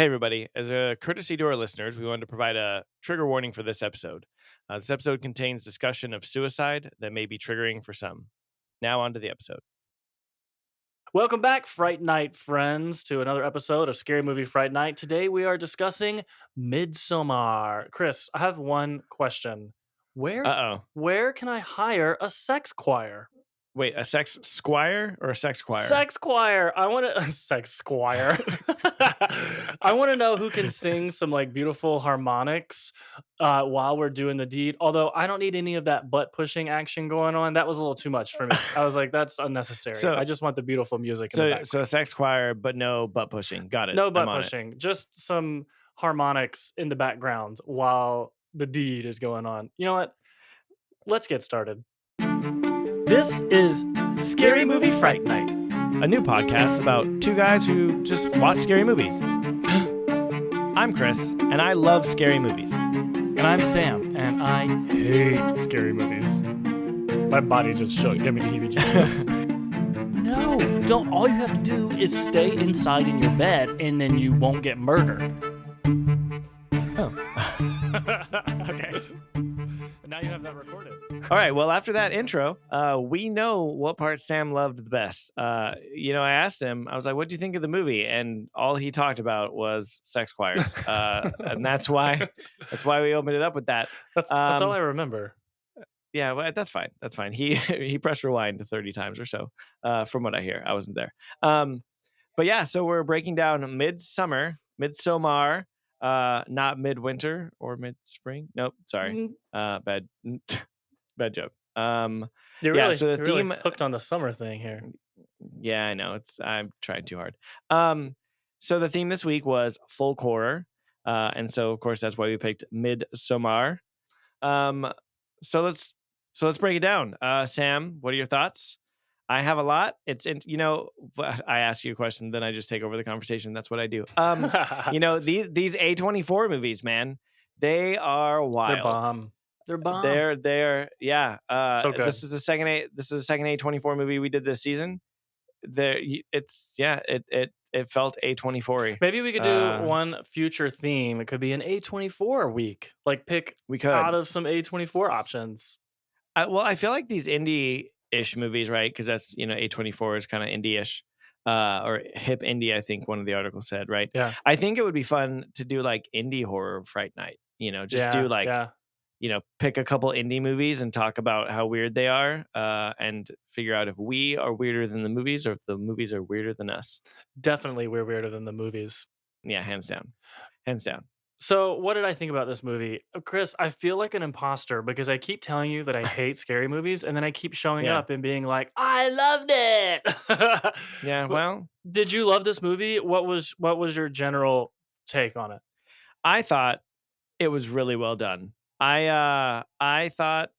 Hey, everybody. As a courtesy to our listeners, we wanted to provide a trigger warning for this episode. This episode contains discussion of suicide that may be triggering for some. Now, on to the episode. Welcome back, Fright Night friends, to another episode of Scary Movie Fright Night. Today we are discussing Midsommar. Chris, I have one question. Where Uh oh. where can I hire a sex choir? Wait, a sex squire or a sex choir? Sex choir. I want to sex choir. I want to know who can sing some like beautiful harmonics while we're doing the deed. Although I don't need any of that butt pushing action going on. That was a little too much for me. I was like, that's unnecessary. So, I just want the beautiful music in the so a background. sex choir, but no butt pushing. Got it. No I'm butt on it. pushing. Just some harmonics in the background while the deed is going on. You know what? Let's get started. This is Scary Movie Fright Night. A new podcast about two guys who just watch scary movies. I'm Chris, and I love scary movies. And I'm Sam, and I hate scary movies. My body just shook. Give me the heebie-jeebies. No, don't. All you have to do is stay inside in your bed, and then you won't get murdered. Okay. And now you have that recorded. All right. Well, after that intro, we know what part Sam loved the best. I asked him, I was like, what do you think of the movie? And all he talked about was sex choirs. And that's why we opened it up with that. That's all I remember. Yeah, well, that's fine. That's fine. He pressed rewind 30 times or so, from what I hear. I wasn't there. But yeah, so we're breaking down Midsommar, not midwinter or mid-spring. Nope, sorry. Bad joke. You're yeah, really, so the you're really theme hooked on the summer thing here. Yeah, I know. I'm trying too hard. So the theme this week was folk horror. And so of course that's why we picked Midsommar. So let's break it down. Sam, what are your thoughts? I have a lot. I ask you a question, then I just take over the conversation. That's what I do. These A24 movies, man, they are wild. They're bomb. They're bomb. Yeah. So good. This is the second A24 movie we did this season. It felt A24-y. Maybe we could do one future theme. It could be an A24 week. Like pick We could out of some A24 options. I feel like these indie-ish movies, right? Because that's A24 is kind of indie-ish, or hip indie. I think one of the articles said, right? Yeah. I think it would be fun to do like indie horror Fright Night. Pick a couple indie movies and talk about how weird they are, and figure out if we are weirder than the movies or if the movies are weirder than us. Definitely we're weirder than the movies. Yeah, hands down. Hands down. So what did I think about this movie? Chris, I feel like an imposter because I keep telling you that I hate scary movies and then I keep showing Yeah. up and being like, I loved it. Yeah, well, did you love this movie? What was your general take on it? I thought it was really well done. I thought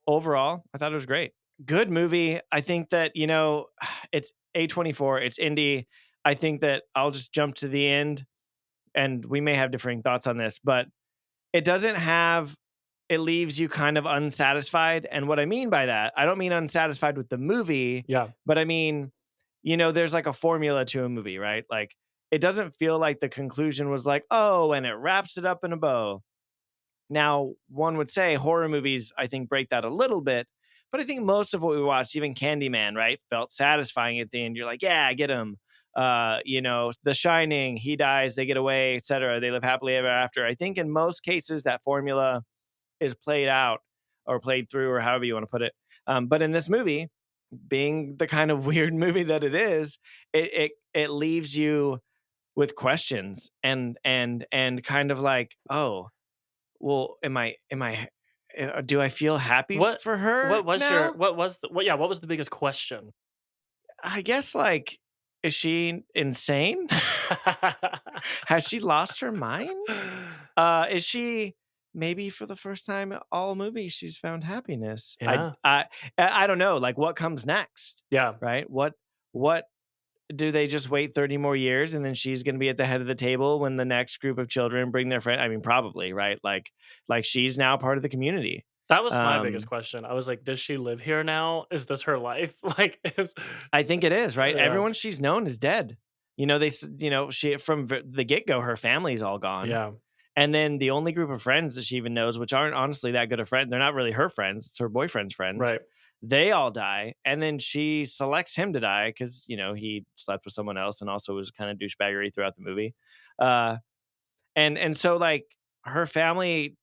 overall, I thought it was great. Good movie. I think that, it's A24, it's indie. I think that I'll just jump to the end, and we may have differing thoughts on this, but it leaves you kind of unsatisfied. And what I mean by that, I don't mean unsatisfied with the movie. Yeah. But I mean, there's like a formula to a movie, right? Like it doesn't feel like the conclusion was like, oh, and it wraps it up in a bow. Now, one would say horror movies, I think, break that a little bit. But I think most of what we watched, even Candyman, right, felt satisfying at the end. You're like, yeah, get him. The Shining, he dies, they get away, etc. They live happily ever after. I think in most cases that formula is played out or played through, or however you want to put it. But in this movie, being the kind of weird movie that it is, it leaves you with questions and kind of like, oh, well, do I feel happy for her? What was the biggest question? I guess, like, is she insane? Has she lost her mind? Is she maybe for the first time in all movies she's found happiness? Yeah. I don't know. Like, what comes next? Yeah. Right? What do they just wait 30 more years and then she's going to be at the head of the table when the next group of children bring their friend? I mean, probably, right? Like she's now part of the community. That was my biggest question. I was like, does she live here now? Is this her life? I think it is, right? Yeah. Everyone she's known is dead. she from the get-go, her family's all gone. Yeah. And then the only group of friends that she even knows, which aren't honestly that good of friends, they're not really her friends, it's her boyfriend's friends. Right. They all die, and then she selects him to die because he slept with someone else and also was kind of douchebaggery throughout the movie. Uh, and so like her family,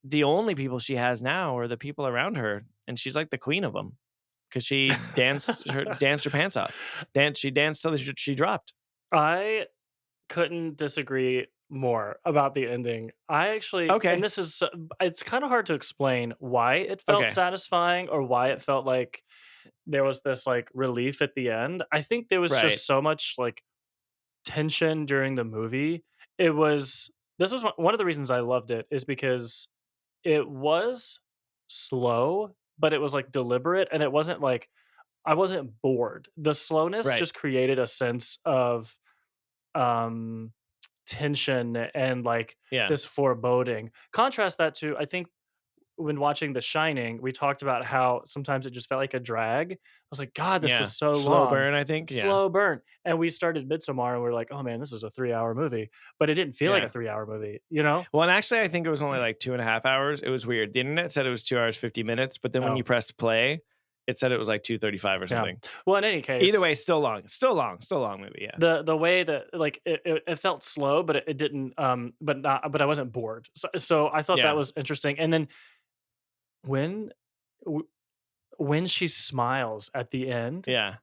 the only people she has now are the people around her, and she's like the queen of them because she danced her pants off. She danced till she dropped. I couldn't disagree more about the ending. I actually, and Okay, this is, it's kind of hard to explain why it felt okay, satisfying or why it felt like there was this like relief at the end. I think there was right, just so much like tension during the movie. This was one of the reasons I loved it is because it was slow, but it was like deliberate and it wasn't like I wasn't bored. The slowness right, just created a sense of um tension and like yeah, this foreboding. Contrast that to I think when watching The Shining, we talked about how sometimes it just felt like a drag. I was like, God, this is yeah. so Slow long. burn, I think. Yeah, Slow burn. And we started Midsommar and we're like, oh man, this is a 3 hour movie. But it didn't feel like a yeah. 3 hour movie, you know? Well, and actually, I think it was only like 2.5 hours. It was weird. The internet said it was 2 hours 50 minutes, but then when you Oh, pressed play, it said it was like 2:35 or yeah. something. Well, in any Either way, case, still long, still long, still long movie. Yeah, the way that like it felt slow, but it didn't but I wasn't bored. So I thought that yeah, was interesting. And then when w- when she smiles at the end, yeah,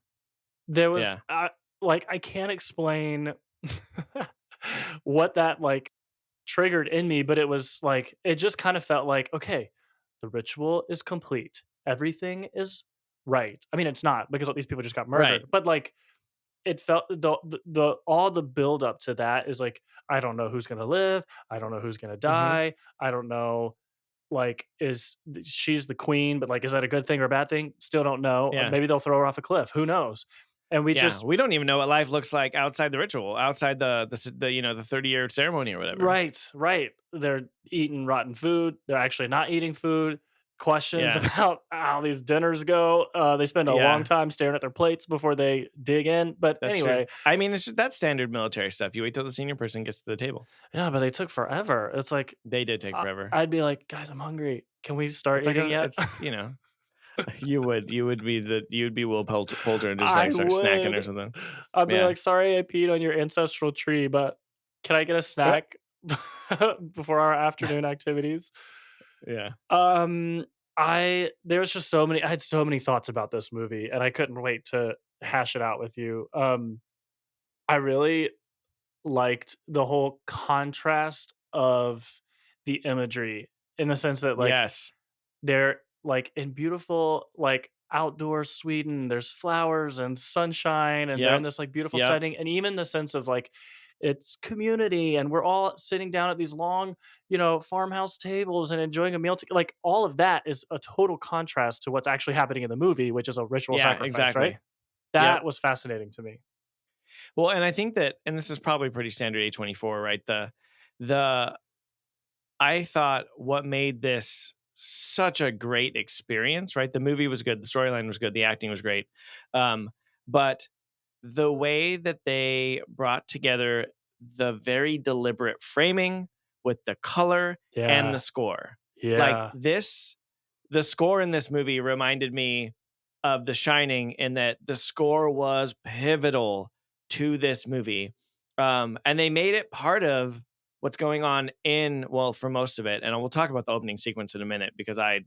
there was, yeah, like, I can't explain what that, like, triggered in me, but it was, like it just kind of felt like, "Okay, the ritual is complete. Everything is right." I mean, it's not because all these people just got right. murdered, but, like, it felt the all the build up to that is, like, I don't know who's gonna live. I don't know who's gonna Hmm. die. I don't know, like, she's the queen, but, like, is that a good thing or a bad thing? Still don't know. Yeah, Maybe they'll throw her off a cliff. Who knows? And we yeah. just We don't even know what life looks like outside the ritual, outside the 30-year ceremony or whatever. right, right. They're eating rotten food. They're actually not eating food. Questions Yeah, about how these dinners go. They spend a long yeah. time staring at their plates before they dig in. But That's true. anyway, I mean, it's just that's standard military stuff. You wait till the senior person gets to the table. yeah, but they took forever. It's like They did take forever. I'd be like, guys, I'm hungry. Can we start It's like eating yet? you would be Will Poulter and just I like start snacking or would. something. I'd be Yeah. like, sorry, I peed on your ancestral tree, but can I get a snack before our afternoon activities? Yeah. Um, there was just so many. I had so many thoughts about this movie, and I couldn't wait to hash it out with you. I really liked the whole contrast of the imagery in the sense that, like, Yes. they're like in beautiful, like outdoor Sweden. There's flowers and sunshine, and they're in Yep. this like beautiful Yep. setting. And even the sense of like it's community, and we're all sitting down at these long, farmhouse tables and enjoying a meal. Like all of that is a total contrast to what's actually happening in the movie, which is a ritual Yeah, sacrifice, right? exactly. Yep. That was fascinating to me. Well, and I think that and this is probably pretty standard A24, right? The I thought what made this such a great experience, right? The movie was good, the storyline was good, the acting was great. But the way that they brought together the very deliberate framing with the color and the Yeah, score. Like yeah, the score in this movie reminded me of The Shining in that the score was pivotal to this movie. And they made it part of what's going on well, for most of it. And we'll talk about the opening sequence in a minute because I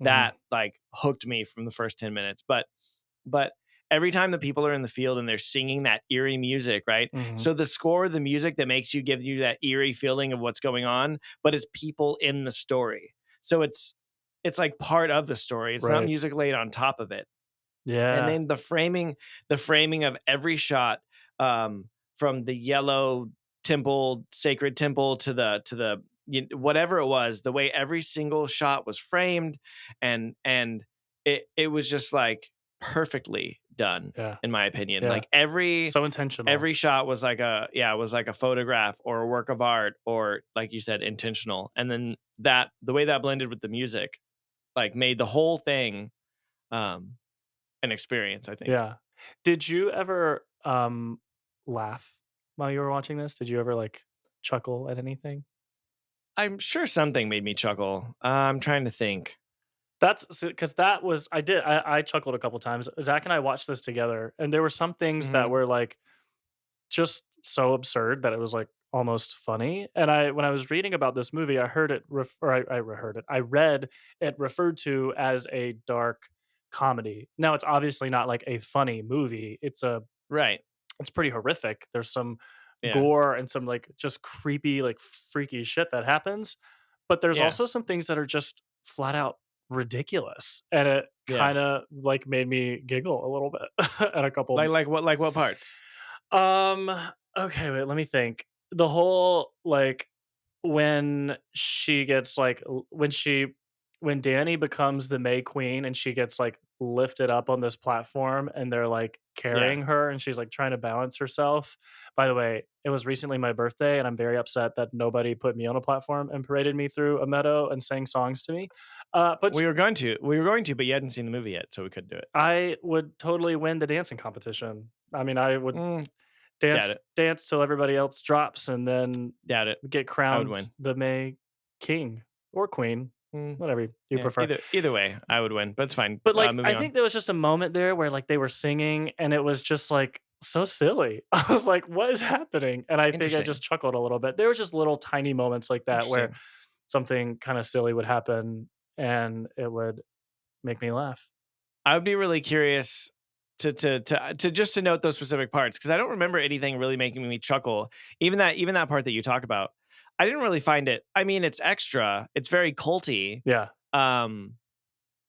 hmm, that like hooked me from the first 10 minutes. But every time the people are in the field and they're singing that eerie music, right? hmm, So the score, the music that makes you give you that eerie feeling of what's going on, but it's people in the story. So it's like part of the story. It's not right, music laid on top of it. And yeah, then the framing of every shot, from the yellow temple, sacred temple to the whatever it was, the way every single shot was framed, and it was just like perfectly done, yeah, in my opinion. yeah. Like every So intentional. every shot was like a photograph or a work of art or like you said, intentional. And then the way that blended with the music, like made the whole thing um an experience, I think. Yeah. Did you ever, laugh while you were watching this? Did you ever like chuckle at anything? I'm sure something made me chuckle. I'm trying to think. That's because that was I chuckled a couple times. Zach and I watched this together, and there were some things that Mhm. were like just so absurd that it was like almost funny. And I when I was reading about this movie, I heard it or I heard it. I read it referred to as a dark comedy. Now it's obviously not like a funny movie. Right. It's pretty horrific. There's some Yeah. gore and some like just creepy, like freaky shit that happens. But there's Yeah. also some things that are just flat out ridiculous. And it Yeah. kind of like made me giggle a little bit at a couple. Like what parts? Um, okay, wait, let me think. The whole like when she gets like when Danny becomes the May Queen and she gets like lifted up on this platform and they're like Yeah. carrying her and she's like trying to balance herself. By the way, it was recently my birthday and I'm very upset that nobody put me on a platform and paraded me through a meadow and sang songs to me. But We were going to, but you hadn't seen the movie yet, so we couldn't do it. I would totally win the dancing competition. I mean, I would Mm, doubt dance it. dance till everybody else drops and then Doubt it. get I would crowned win. the May King or Queen, Mm, whatever you yeah. prefer. Either way, I would win, but it's fine. But, like, I Moving on. think there was just a moment there where, like, they were singing and it was just, like, so silly. I was like, "What is happening?" And I think I Interesting. just chuckled a little bit. There were just little tiny moments like that where Interesting. something kinda silly would happen and it would make me laugh. I would be really curious to just to note those specific parts because I don't remember anything really making me chuckle. Even that part that you talk about, I didn't really find it. I mean, it's extra. It's very culty. Yeah. Um,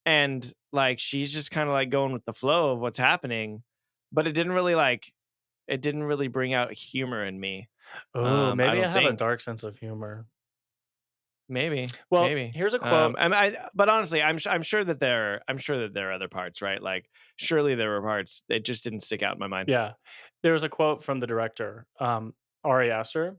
and like she's just kind of like going with the flow of what's happening, but it didn't really bring out humor in me. Oh, I maybe I don't have a think. dark sense of humor. Maybe, Well, maybe. here's a quote. But honestly, I'm sure that there are other parts, right? Like, surely there were parts that just didn't stick out in my mind. Yeah. There was a quote from the director, Ari Aster.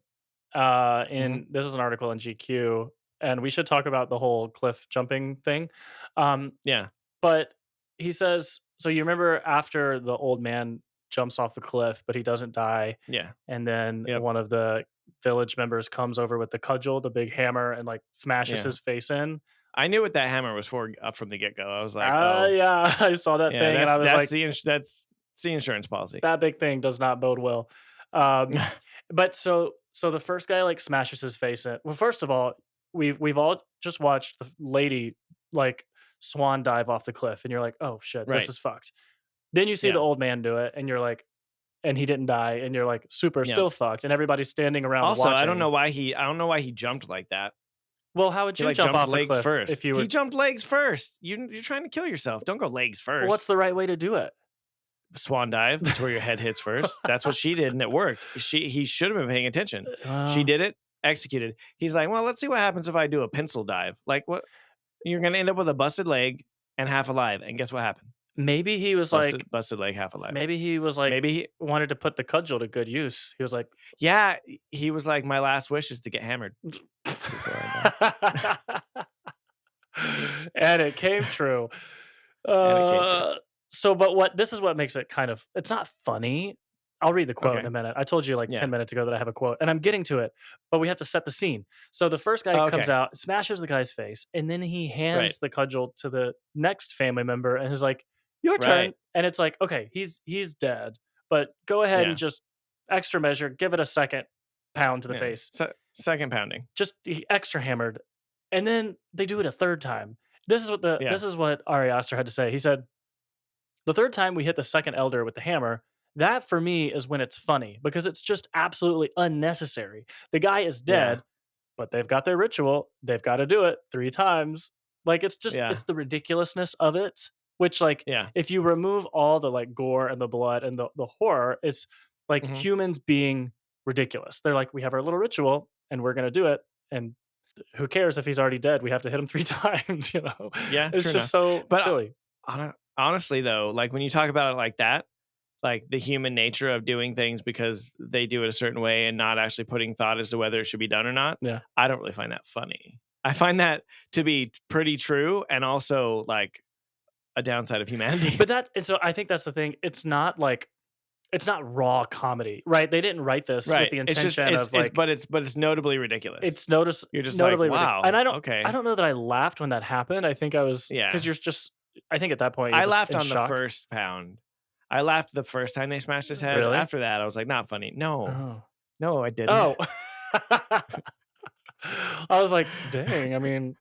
Hmm. In This is an article in GQ, and we should talk about the whole cliff jumping thing. Um, Yeah, but he says, so you remember after the old man jumps off the cliff, but he doesn't die, yeah, and then yep, one of the village members comes over with the cudgel, the big hammer, and like smashes yeah. his face in. I knew what that hammer was for up from the get go. I was like, oh, Yeah, I saw that yeah, thing, and I was like, that's the insurance policy. that big thing does not bode well. Um, but so the first guy like smashes his face in. Well, first of all, we've all just watched the lady like swan dive off the cliff, and you're like, oh shit, this Right. is fucked. Then you see the Yeah. old man do it, and you're like, and he didn't die, and you're like, super, Yeah. still fucked, and everybody's standing around Also, watching. I don't know why he jumped like that. Well, how would He you like jump jumped off a legs cliff if first. you He were? jumped legs first. You're trying to kill yourself. Don't go legs What's first. the right way to do it? Swan dive to where your head hits first. That's what she did, and it worked. He should have been paying attention. She Uh, did it, executed. He's like, well, let's see what happens if I do a pencil dive. Like what? You're gonna end up with a busted leg and half alive. And guess what happened? maybe he was like, Busted leg, half alive. maybe he was like, Maybe he, wanted to put the cudgel to good use. He was like, yeah, he was like, my last wish is to get hammered before I die. and it came true. And it came true. Uh, so, but what this is what makes it kind of it's not funny. I'll read the quote in Okay. a minute. I told you like Yeah. 10 minutes ago that I have a quote, and I'm getting to it, but we have to set the scene. So the first guy Oh, comes okay. out, smashes the guy's face, and then he Right. hands the cudgel to the next family member and is like, "Your turn." Right. And it's like, okay, he's dead, but go ahead and Yeah. just extra measure, give it a second pound to the Yeah. face. Second pounding. Just he extra hammered, and then they do it a third time. Yeah. This is what Ari Aster had to say. He said, "The third time we hit the second elder with the hammer, that for me is when it's funny because it's just absolutely unnecessary. The guy is Yeah. dead, but they've got their ritual. They've got to do it 3 times. Like Yeah. it's the ridiculousness of it, which like Yeah. if you remove all the like gore and the blood and the horror, it's like Hmm. humans being ridiculous. They're like, we have our little ritual and we're gonna do it. And who cares if he's already dead? We have to hit him 3 times, you know? Yeah. It's True just enough. so But silly. honestly, though, like when you talk about it like that, like the human nature of doing things because they do it a certain way and not actually putting thought as to whether it should be done or not, Yeah. I don't really find that funny. I find that to be pretty true and also like a downside of humanity. But that and so I think that's the thing. It's not like it's not raw comedy, right? They didn't write this with Right. the It's just intention of like it's notably ridiculous. it's You're just like, notably ridiculous. And "Wow, I okay." don't know that I laughed when that happened. I think I was because Yeah. you're just I think at that point you're I just laughed in on the shock. first pound. I laughed the first time they smashed his head. Really? After that, I was like, "Not funny." No. Oh. No, I didn't. Oh. I was like, "Dang." I mean,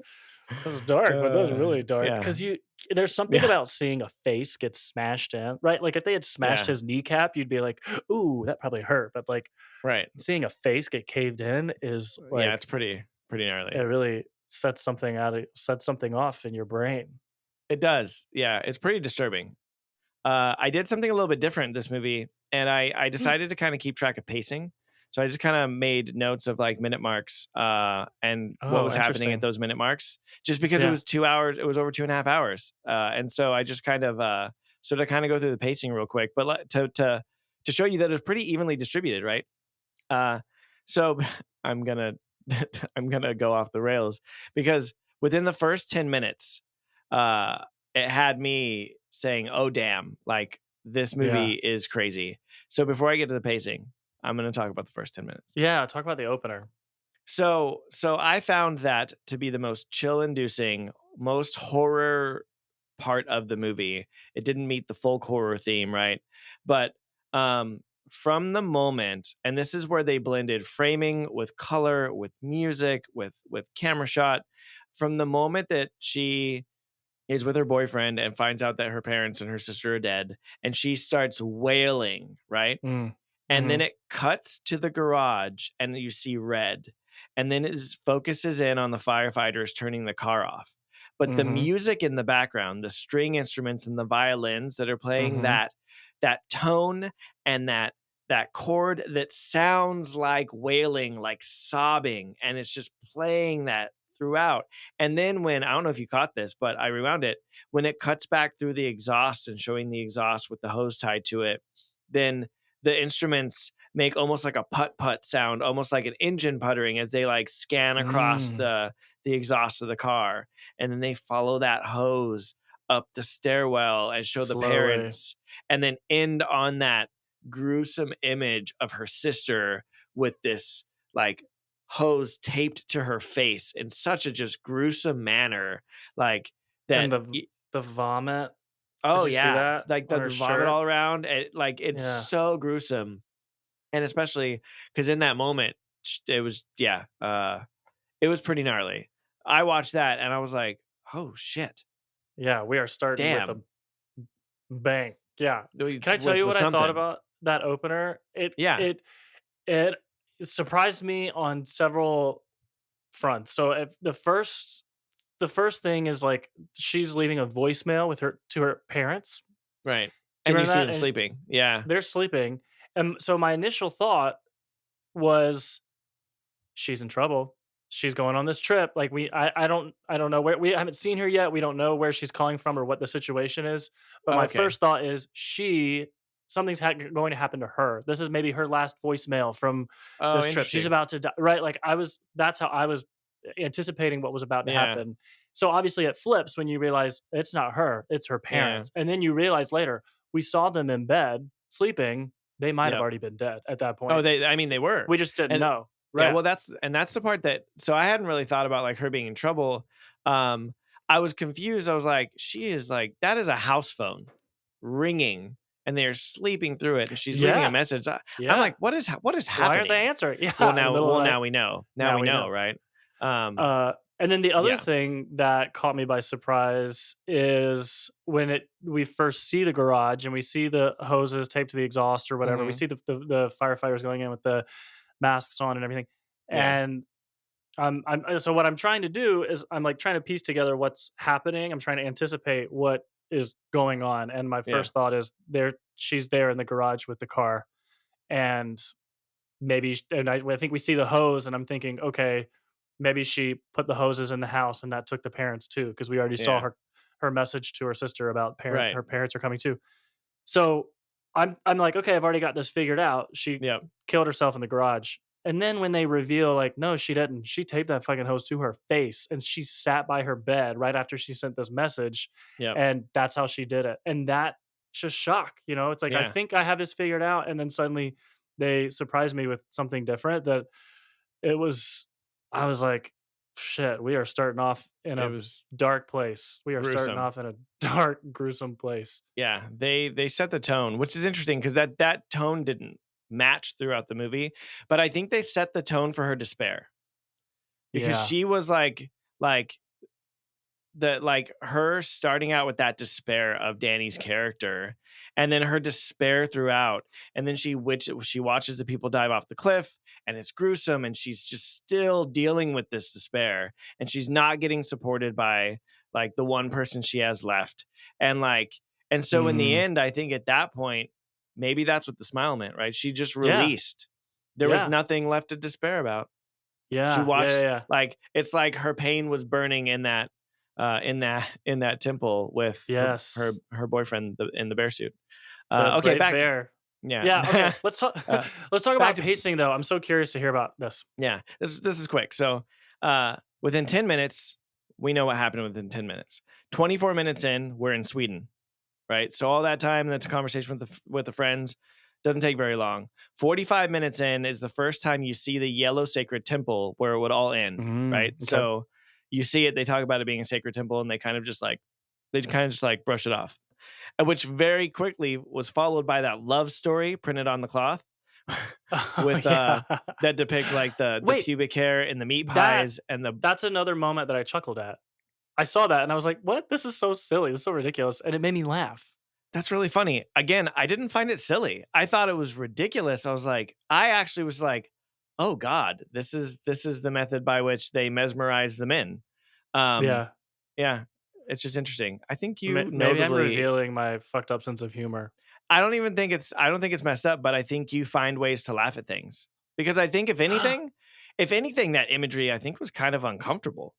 that was dark, but that was really dark Yeah. because you there's something Yeah. about seeing a face get smashed in, right? Like, if they had smashed Yeah. his kneecap, you'd be like, "Ooh, that probably hurt," but, like, Right. seeing a face get caved in is, Yeah, like it's pretty it gnarly. really sets something off in your brain. It does. Yeah, it's pretty disturbing. I did something a little bit different this movie, and I decided to kind of keep track of pacing. So I just kind of made notes of like minute marks and what Oh, was happening at interesting. those minute marks, just because it Yeah. was 2 hours. It was over 2.5 hours, and so I just kind of so to kind of go through the pacing real quick, but to show you that it was pretty evenly distributed, right? Uh, so I'm gonna I'm gonna go off the rails because within the first 10 minutes, it had me saying, "Oh damn!" Like this Yeah. movie is crazy. So before I get to the pacing, I'm gonna talk about the first 10 minutes. Yeah, talk about the opener. So I found that to be the most chill-inducing, most horror part of the movie. It didn't meet the folk horror theme, right? But um, from the moment, and this is where they blended framing with color, with music, with camera shot. From the moment that she is with her boyfriend and finds out that her parents and her sister are dead, and she starts wailing, right? Mm. And then Mhm. it cuts to the garage and you see red. And then focuses in on the firefighters turning the car off. But the Mhm. music in the background, the string instruments and the violins that are playing Mhm. that tone and that chord that sounds like wailing, like sobbing, and it's just playing that throughout. And then when I don't know if you caught this, but I rewound it, when it cuts back through the exhaust and showing the exhaust with the hose tied to it, then the instruments make almost like a putt putt sound, almost like an engine puttering as they like scan across Mm. the exhaust of the car, and then they follow that hose up the stairwell and show the Slowly. parents, and then end on that gruesome image of her sister with this like hose taped to her face in such a just gruesome manner, like And that. the vomit. Did Oh, you see yeah, that like, on the her vomit shirt? all around, like, it's Yeah. so gruesome, and especially because in that moment, it was yeah, it was pretty gnarly. I watched that and I was like, "Oh, shit. Yeah, we are starting with a Damn." bang. Yeah. We Can I tell you with what I thought something. about that opener? Yeah, It surprised me on several fronts. So if the first thing is like she's leaving a voicemail with her to her parents. right, Do you and you remember see that? them And sleeping. Yeah, they're sleeping. And so my initial thought was she's in trouble. She's going on this trip. Like I don't know where we haven't seen her yet. We don't know where she's calling from or what the situation is. But my okay. first thought is something's going to happen to her. This is maybe her last voicemail from Oh, this trip. She's interesting. about to die. Right? Like that's how I was anticipating what was about to Yeah, happen. So obviously it flips when you realize it's not her, it's her yeah. parents. And then you realize later, we saw them in bed sleeping. They might have Yep. already been dead at that Oh, point. I mean, they were, We just didn't and know. yeah, Right. well, that's the part that so I hadn't really thought about, like, her being in trouble. Um, I was confused. I was like, "She is like that is a house phone ringing, and they're sleeping through it, and she's leaving a Yeah. message." I'm Yeah. like, "What is Why aren't they happening?" answering? Yeah, in the middle of the night. Now we know. Now Now we we know, know. right? Um, And then the other yeah, thing that caught me by surprise is when we first see the garage and we see the hoses taped to the exhaust or whatever. We mhm, see the firefighters going in with the masks on and everything. yeah, And so what I'm trying to do is I'm like trying to piece together what's happening. I'm trying to anticipate what is going on. And my yeah, first thought is she's there in the garage with the car and I think we see the hose, and I'm thinking, okay, maybe she put the hoses in the house, and that took the parents too, because we already saw yeah, her message to her sister about right, her parents are coming too. So I'm like, okay, I've already got this figured out. She yep, killed herself in the garage. And then when they reveal, like, no, she didn't. She taped that fucking hose to her face, and she sat by her bed right after she sent this message, yep, and that's how she did it. And that just shock, you know? It's like, I Yeah, think I have this figured out, and then suddenly they surprise me with something different that it was I was like, "Shit, we are starting off in it a was dark place. We are starting gruesome. off in a dark, gruesome place." Yeah, they set the tone, which is interesting because that tone didn't match throughout the movie, but I think they set the tone for her despair because Yeah. she was like like her starting out with that despair of Danny's character, and then her despair throughout, and then she watches the people dive off the cliff, and it's gruesome, and she's just still dealing with this despair, and she's not getting supported by like the one person she has left, and like and so in the Mhm. end, I think at that point, maybe that's what the smile meant, right? She just Yeah. released. There was Yeah. nothing left to despair about. She Yeah. Yeah, yeah, watched yeah. like it's like her pain was burning in that temple with Yes. her boyfriend in the bear suit. The Okay, brave back bear. yeah. Yeah, okay, let's talk uh, let's talk back about to pacing, though. I'm so curious to hear about this. yeah. This is quick. So within 10 minutes, we know what happened within 10 minutes. 24 minutes in, we're in Sweden, right? So all that time, that's a conversation with the friends. Doesn't take very long. 45 minutes in is the first time you see the yellow sacred temple where it would all end, right? Okay. So you see it, they talk about it being a sacred temple, and they kind of just like brush it off. Which very quickly was followed by that love story printed on the cloth Oh, with yeah. that depict like the Wait, pubic hair and the meat that pies and the that's another moment that I chuckled at. I saw that and I was like, "What? This is so silly. This is so ridiculous," and it made me laugh. that's really funny. Again, I didn't find it silly. I thought it was ridiculous. I actually was like, "Oh God, this is the method by which they mesmerize the men." Um, Yeah. yeah, it's just interesting. I think you Maybe I'm notably. revealing my fucked up sense of humor. I don't think it's messed up, but I think you find ways to laugh at things because I think if anything, that imagery I think was kind of uncomfortable.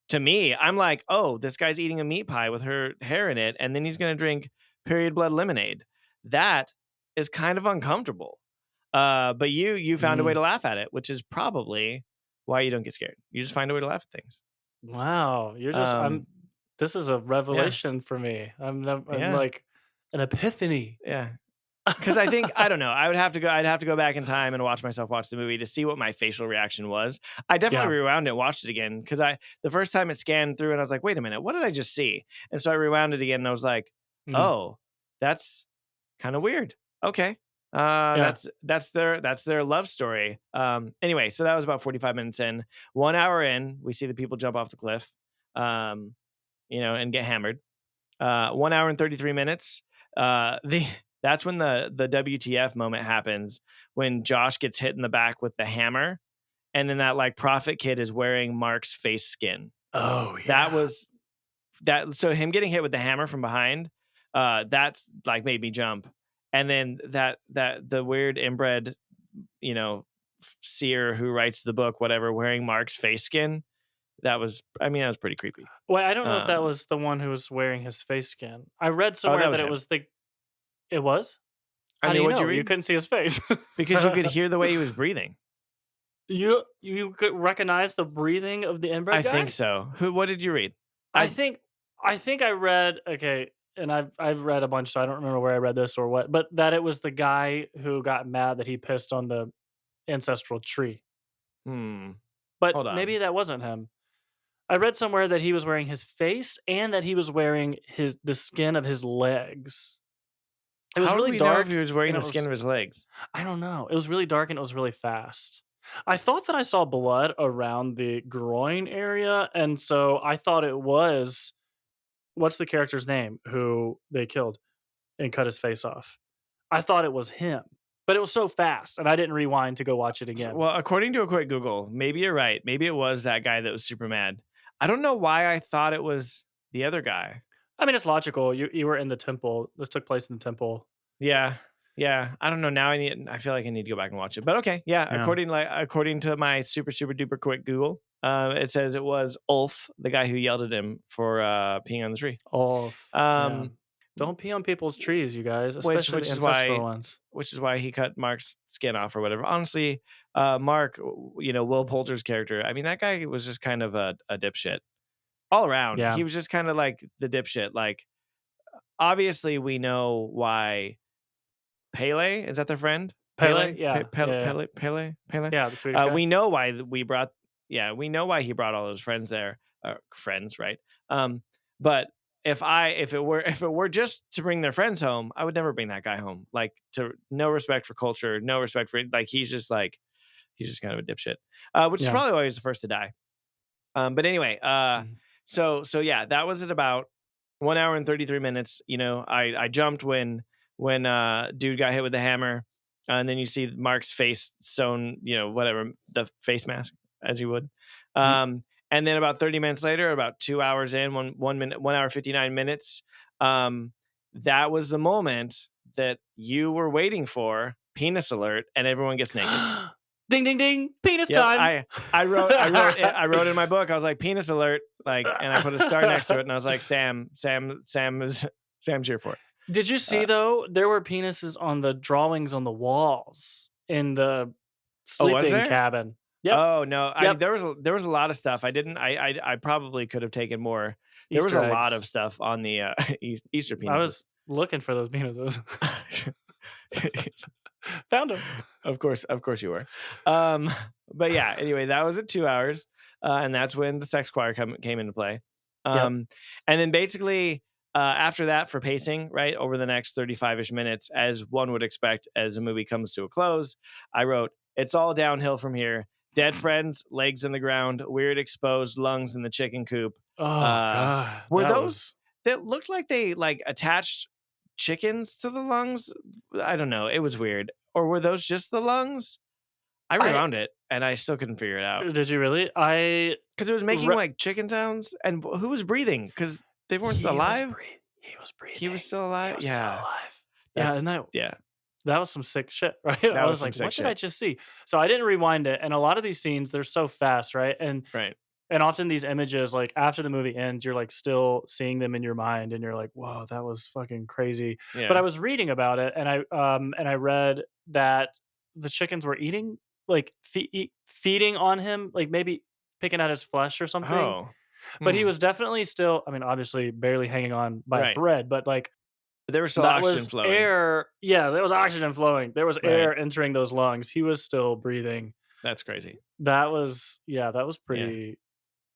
To me, I'm like, "Oh, this guy's eating a meat pie with her hair in it, and then he's gonna drink period blood lemonade." That is kind of uncomfortable. But you found a way Mm. to laugh at it, which is probably why you don't get scared. You just find a way to laugh at things. Wow, you're just I'm Um, this is a yeah, revelation for me. I'm yeah, like an epiphany. yeah. Because I think I don't know. I'd have to go back in time and watch the movie to see what my facial reaction was. I definitely Yeah. rewound it, watched it again because I the first time it scanned through and I was like, wait a minute, what did I just see? And so I rewound it again and I was like, Mhm. oh, that's kind of weird. Okay. Yeah. That's their love story. Anyway, so that was about 45 minutes in. 1 hour in, we see the people jump off the cliff, um, and get hammered. 1 hour and 33 minutes. The That's when the WTF moment happens when Josh gets hit in the back with the hammer, and then that like prophet kid is wearing Mark's face skin. Oh, That yeah. was that. So him getting hit with the hammer from behind, that's like made me jump. And then that the weird inbred, you know, seer who writes the book, whatever, wearing Mark's face skin. That was pretty creepy. Wait, I don't know if that Um, was the one who was wearing his face skin. I read oh, somewhere that that was it him. was it was? I How do mean, you what'd you know? You read? couldn't see his face. Because you could hear the way he was breathing. You could recognize the breathing of the I inbred think guy? so. What did you read? I I think I think I read okay, and I've read a bunch, so I don't remember where I read this or what, but that it was the guy who got mad that he pissed on the ancestral tree. hmm. But Hold maybe on. that wasn't him. I read somewhere that he was wearing his face and that he was wearing the skin of his legs. It was How do really we know if dark he was wearing and the it skin was of his legs? I don't know. It was really dark and it was really fast. I thought that I saw blood around the groin area, and so I thought it was what's the character's name who they killed and cut his face off? I thought it was him, but it was so fast, and I didn't rewind to go watch it again. Well, according to a quick Google, maybe you're right. Maybe it was that guy that was super mad. I don't know why I thought it was the other guy. I mean, it's logical. You were in the temple. This took place in the temple. Yeah. Yeah. I don't know. Now I feel like I need to go back and watch it. But okay. Yeah. Yeah. According to my super, super duper quick Google, it says it was Ulf, the guy who yelled at him for peeing on the tree. Oh, yeah. Um, Don't pee on people's trees, you guys, which especially the which is ancestral why ones. which is why he cut Mark's skin off or whatever. Honestly, Mark, Will Poulter's character, I mean, that guy was just kind of a dipshit all around. Yeah. He was just kind of like the dipshit. Like, obviously we know why Pele, is that their friend? Pele? Pele? Yeah. Yeah, yeah. Pele? Yeah, the Swedish guy. We know why we brought we know why he brought all those friends there. Friends, right? Um, but if it were just to bring their friends home, I would never bring that guy home. Like to no respect for culture, no respect for like he's just kind of a dipshit. Which is Yeah. probably why he's the first to die. But anyway, Mhm. so yeah, that was at about 1 hour and 33 minutes. You know, I jumped when dude got hit with the hammer, and then you see Mark's face sewn, you know, whatever the face mask as you would. Mhm. Um, and then about 30 minutes later, about 2 hours in, 1 minute, 1 hour 59 minutes. Um, that was the moment that you were waiting for. Penis alert, and everyone gets naked. Ding, ding, ding. Penis Yep, time. I wrote in my book. I was like penis alert, like, and I put a star next to it, and I was like Sam is Sam's here for it. Did you see Uh, though? There were penises on the drawings on the walls in the oh, was sleeping there? cabin. Yep. Oh no, Yep. there was a lot of stuff. I didn't. I probably could have taken more. There was Easter a lot eggs. of stuff on the Easter I penises. was looking for those penises. Found them. Of course you were. Um, but yeah, anyway, that was at 2 hours, and that's when the sex choir came into play. Yep. And then basically after that, for pacing, right over the next 35ish minutes, as one would expect, as a movie comes to a close, I wrote, "It's all downhill from here. Dead friends, legs in the ground, weird exposed lungs in the chicken coop." Oh Uh, god, were that those was that looked like they like attached chickens to the lungs? I don't know. It was weird. Or were those just the lungs? I I rewound it and I still couldn't figure it out did you really? because it was making Re- like chicken sounds. And who was breathing? Because they weren't he was alive. breathing. He was He was breathing. still He alive. was still Yeah, alive. Yeah, and that's yeah. that was some sick shit, right? That I was was some like, sick what did I shit. just see? So I didn't rewind it, and a lot of these scenes they're so fast, right? Right. And often these images, like after the movie ends, you're like still seeing them in your mind, and you're like, "Whoa, that was fucking crazy." But Yeah. I was reading about it, and I read that the chickens were eating, like feeding on him, like maybe picking at his flesh or something. Oh. But he Hmm. was definitely still, I mean, obviously barely hanging on by a Right. thread, but like But there was still that oxygen was flowing. air. Yeah, there was oxygen flowing. There was Right. air entering those lungs. He was still breathing. That's crazy. That was, yeah, that was Yeah. pretty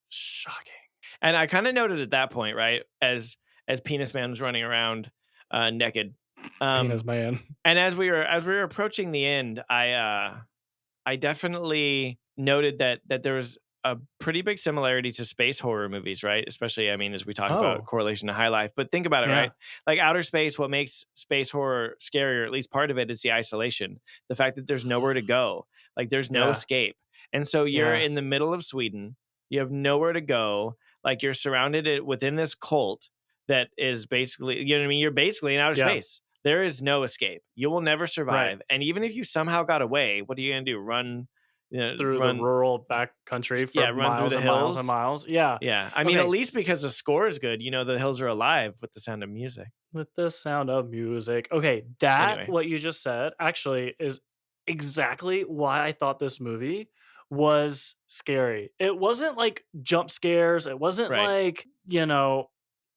shocking. And I kind of noted at that point, right, as Penis Man was running around naked. Penis Um, man. and as we were approaching the end, I definitely noted that there was a pretty big similarity to space horror movies, right? Especially, I mean, as we talk about Oh, correlation to high life. But think about it, yeah. right? Like outer space, what makes space horror scary, or at least part of it, is the isolation, the fact that there's nowhere to go, like there's no Yeah, escape. And so you're yeah, in the middle of Sweden, you have nowhere to go, like you're surrounded within this cult that is basically, you know what I mean? You're basically in outer yeah, space. There is no escape. You will never right. survive. And even if you somehow got away, what are you gonna do? Run, you know, Through the run, rural back country for yeah, run through miles the and miles and hills. miles. Yeah. Yeah. I mean, at Okay. least because the score is good, you know, the hills are alive with the sound of music. With the sound of music. Okay, that Anyway. what you just said actually is exactly why I thought this movie was scary. It wasn't like jump scares. It wasn't Right. like,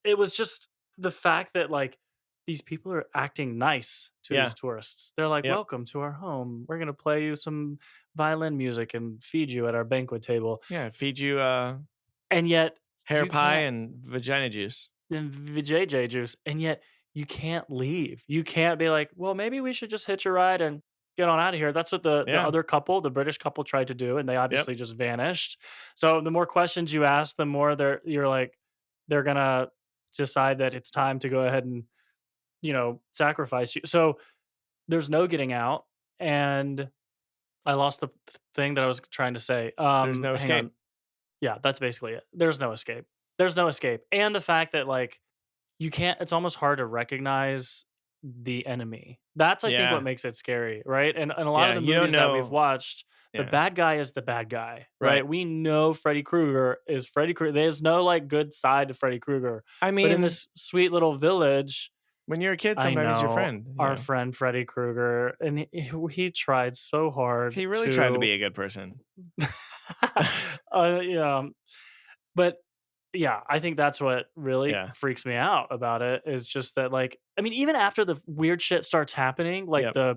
it was just the fact that like these people are acting nice to Yeah. these tourists. They're like, Yep. "Welcome to our home. We're going to play you some violin music and feed you at our banquet table." Yeah. Feed you And yet hair you pie can't and vagina juice. and VJJ juice, and yet you can't leave. You can't be like, "Well, maybe we should just hitch a ride and get on out of here." That's what the Yeah. other couple, the British couple tried to do, and they Yep. obviously just vanished. So the more questions you ask, the more you're like, they're gonna decide that it's time to go ahead and, sacrifice you. So there's no getting out, and I lost the thing that I was trying to say. There's no Hang escape. on. Yeah, that's basically it. There's no escape. There's no escape. And the fact that like you can't, it's almost hard to recognize the enemy. That's I think what Yeah. makes it scary, right? And a lot of Yeah. the You don't movies that we've know. watched, the Yeah. bad guy is the bad guy, Right. right? We know Freddy Krueger is Freddy Krueger. There's no like good side to Freddy Krueger. I But in mean, this sweet little village, when you're a kid, I sometimes he's your know friend, you our know. friend Freddy Krueger, and he tried so hard He really tried to to be a good person. yeah, but Yeah, I think that's what really Yeah. freaks me out about it is just that, like, I mean, even after the weird shit starts happening, like Yep. the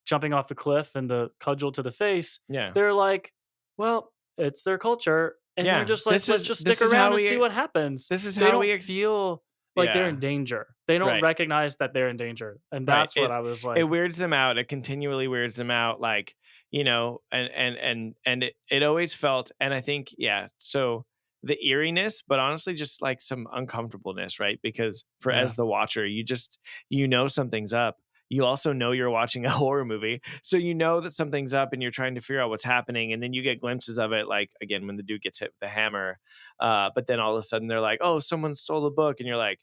jumping off the cliff and the cudgel to the face, Yeah. they're like, well, it's their culture. And they're Yeah. just like, let's just stick How around and see we what happens. this is They how don't we feel like they're in yeah. danger. They don't Right. recognize that they're in danger. And Right. that's what I was It like, weirds them out. It continually weirds them out. Like, and it always felt, and I think, yeah, so the eeriness, but honestly just like some uncomfortableness, right? Because for yeah, as the watcher, you know something's up. You also know you're watching a horror movie. So you know that something's up and you're trying to figure out what's happening. And then you get glimpses of it, like again, when the dude gets hit with the hammer. But then all of a sudden they're like, oh, someone stole a book. And you're like,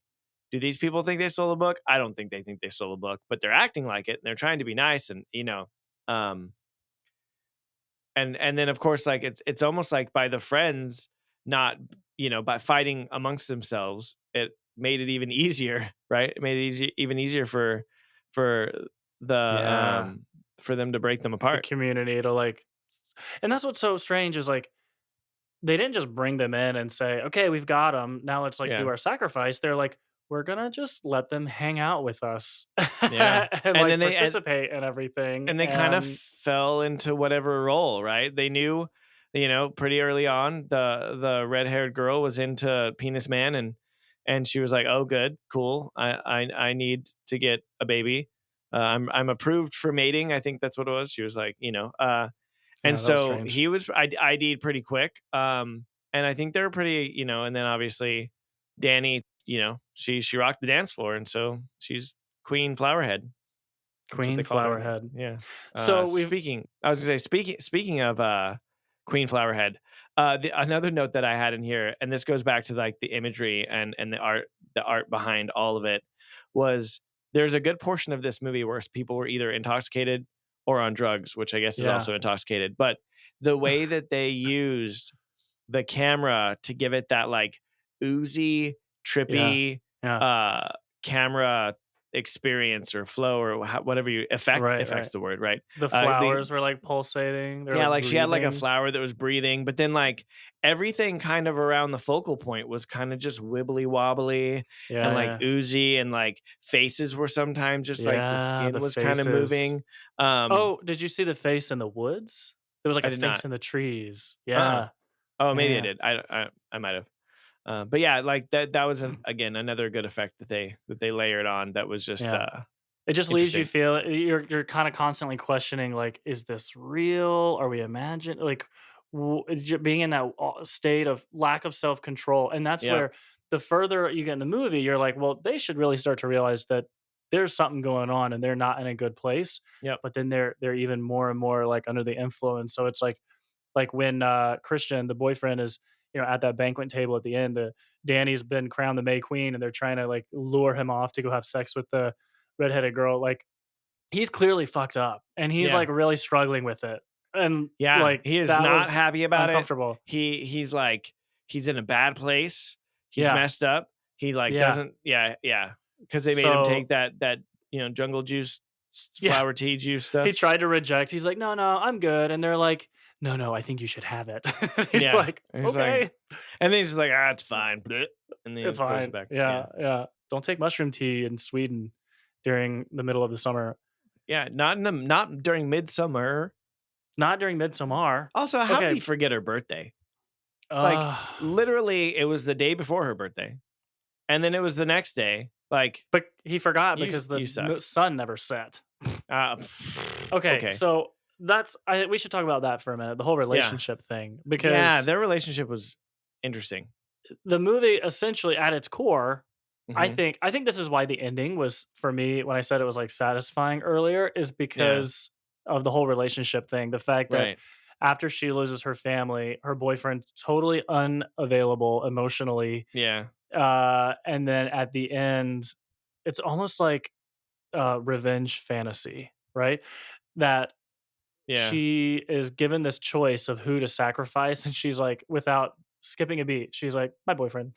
do these people think they stole a book? I don't think they stole a book, but they're acting like it and they're trying to be nice and um and then of course like it's almost like by the friends not by fighting amongst themselves, it made it even easier, right? It made it even easier for the yeah, for them to break them the apart. community to like, and that's what's so strange is like, they didn't just bring them in and say, "Okay, we've got them. Now let's like do Yeah. our sacrifice." They're like, "We're gonna just let them hang out with us Yeah. and And like then participate in everything." they kind of And fell into whatever role, right? They knew, pretty early on the red-haired girl was into Penis Man, and she was like, "Oh, good, cool. I need to get a baby. I'm approved for mating." I think that's what it was. She was like, and yeah, that was so strange. he was ID'd pretty quick. And I think they were pretty, and then obviously Danny, she rocked the dance floor, and so she's Queen Flowerhead. That's what Queen they called her, I think. Flowerhead. Yeah. So we've Speaking I was gonna say, speaking of, Queen Flowerhead, another note that I had in here, and this goes back to, like, the imagery and the art behind all of it, was there's a good portion of this movie where people were either intoxicated or on drugs, which I guess is yeah. also intoxicated, but the way that they used the camera to give it that, like, oozy, Yeah. trippy, Yeah. uh, camera experience or flow or whatever you Right, right. effect's the word, right? The The flowers were like pulsating. They're Yeah, like like she had like a breathing. flower that was breathing, but then like everything kind of around the focal point was kind of just wibbly wobbly and Yeah, like yeah. oozy, and like faces were sometimes just like the Yeah, skin the was kind of faces. moving. Oh, did you see the face in the woods? There was like I a did face not. in the trees. Uh-uh. Yeah. Oh, maybe I Yeah. did. I might have. But yeah, like that was again another good effect that they layered on that was just Yeah. It just leaves you interesting. feel you're kind of constantly questioning like, is this real? Are we imagine like being in that state of lack of self control, and that's Yep. where the further you get in the movie, you're like, well, they should really start to realize that there's something going on and they're not in a good place. Yep. But then they're even more and more like under the influence. So it's like when Christian, the boyfriend, is at that banquet table at the end. Danny's been crowned the May Queen, and they're trying to like lure him off to go have sex with the redheaded girl. Like he's clearly fucked up, and he's Yeah. like really struggling with it, and Yeah, like he is that not was happy about it. uncomfortable. He's like he's in a bad place. He's Yeah, messed up. He like yeah. doesn't yeah, because they made him take So that jungle juice, yeah, flower tea juice he stuff. tried to reject. He's like, no, no, I'm good, and they're like, no, no, I think you should have it. He's Yeah, like, and he's like, okay, and then he's just like, ah, it's fine, bleh, and then he it's throws it fine. back. Yeah, Yeah, yeah. Don't take mushroom tea in Sweden during the middle of the summer. yeah, not during midsummer. Not during Midsommar. Also, how did Okay. he forget her birthday? Like Uh, literally, it was the day before her birthday, and then it was the next day. Like but he forgot because the you suck. sun never set. Uh, Okay, okay. so we should talk about that for a minute, the whole Yeah. relationship thing, Yeah, because their relationship was interesting. the movie essentially at its core, Mhm. I think this is why the ending was for me when I said it was like satisfying earlier is Yeah, because of the whole relationship thing. The fact that right. after she loses her family, her boyfriend's totally unavailable emotionally. Yeah, And then at the end, it's almost like revenge fantasy, right? That yeah. she is given this choice of who to sacrifice, and she's like, without skipping a beat, she's like, "My boyfriend,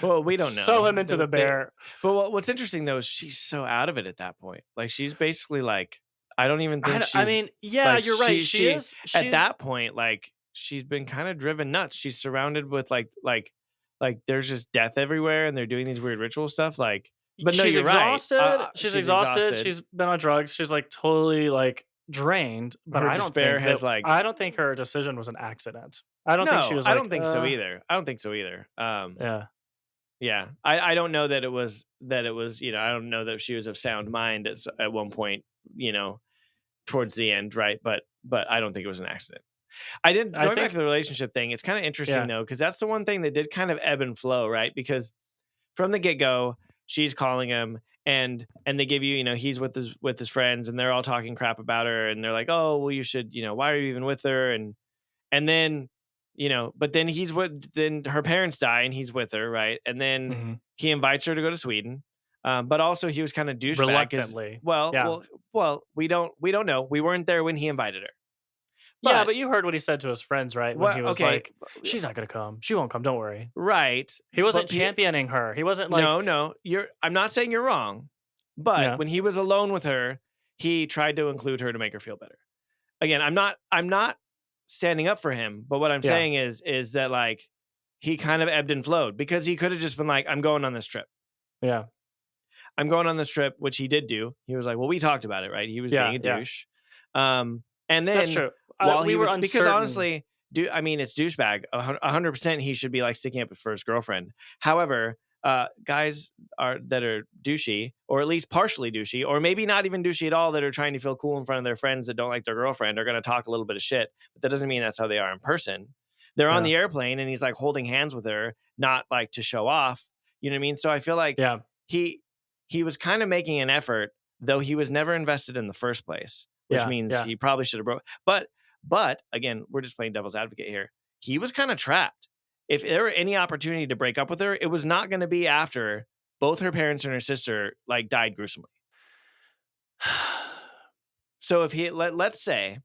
Well, we don't sew know. him into the bear." But what's interesting though is she's so out of it at that point. Like she's basically like, I don't even think I she's mean, yeah, like you're right. at She's that point like she's been kind of driven nuts. She's surrounded with like like there's just death everywhere and they're doing these weird ritual stuff. Like, but no, She's you're right. exhausted. She's She's exhausted. exhausted. She's been on drugs. She's like totally like drained. But Her despair has like I don't think her decision was an accident. I don't think she no, was I like, don't think so either. I don't think so either. yeah, Yeah, I don't know that it was I don't know that she was of sound mind at one point you know towards the end, right? But I don't think it was an accident. I didn't I going back think, to the relationship thing. It's kind of interesting yeah, though because that's the one thing that did kind of ebb and flow, right? Because from the get go, she's calling him and they give he's with his friends and they're all talking crap about her and they're like, oh well, you should why are you even with her and then, but then then her parents die and he's with her, right? And then mhm, he invites her to go to Sweden. But also he was kind of douchebag because, reluctantly, well, yeah. well, well, we don't know. We weren't there when he invited her. Yeah, But but you heard what he said to his friends, right? When what? he was Okay, like, "She's not gonna come. She won't come. Don't worry." right. He wasn't But championing her. He wasn't like, no, no, I'm not saying you're wrong. But yeah, when he was alone with her, he tried to include her to make her feel better. Again, I'm not standing up for him, but what I'm yeah, saying is that like he kind of ebbed and flowed because he could have just been like, I'm going on this trip. yeah, I'm going on this trip, which he did do. He was like, well, we talked about it, right? He was being yeah, a yeah. douche. And That's then true. while We he were was, because uncertain. honestly, I mean, it's douchebag. 100%. He should be like sticking up for his girlfriend. However, guys that are douchey, or at least partially douchey, or maybe not even douchey at all, that are trying to feel cool in front of their friends that don't like their girlfriend, are going to talk a little bit of shit. But that doesn't mean that's how they are in person. They're on Yeah, the airplane and he's like holding hands with her, not like to show off. You know what I mean? So I feel like yeah, he he was kind of making an effort, though he was never invested in the first place, which yeah, means yeah. he probably should have broke. But again, we're just playing devil's advocate here. He was kind of trapped. If there were any opportunity to break up with her, it was not going to be after both her parents and her sister like died gruesomely. So if let's say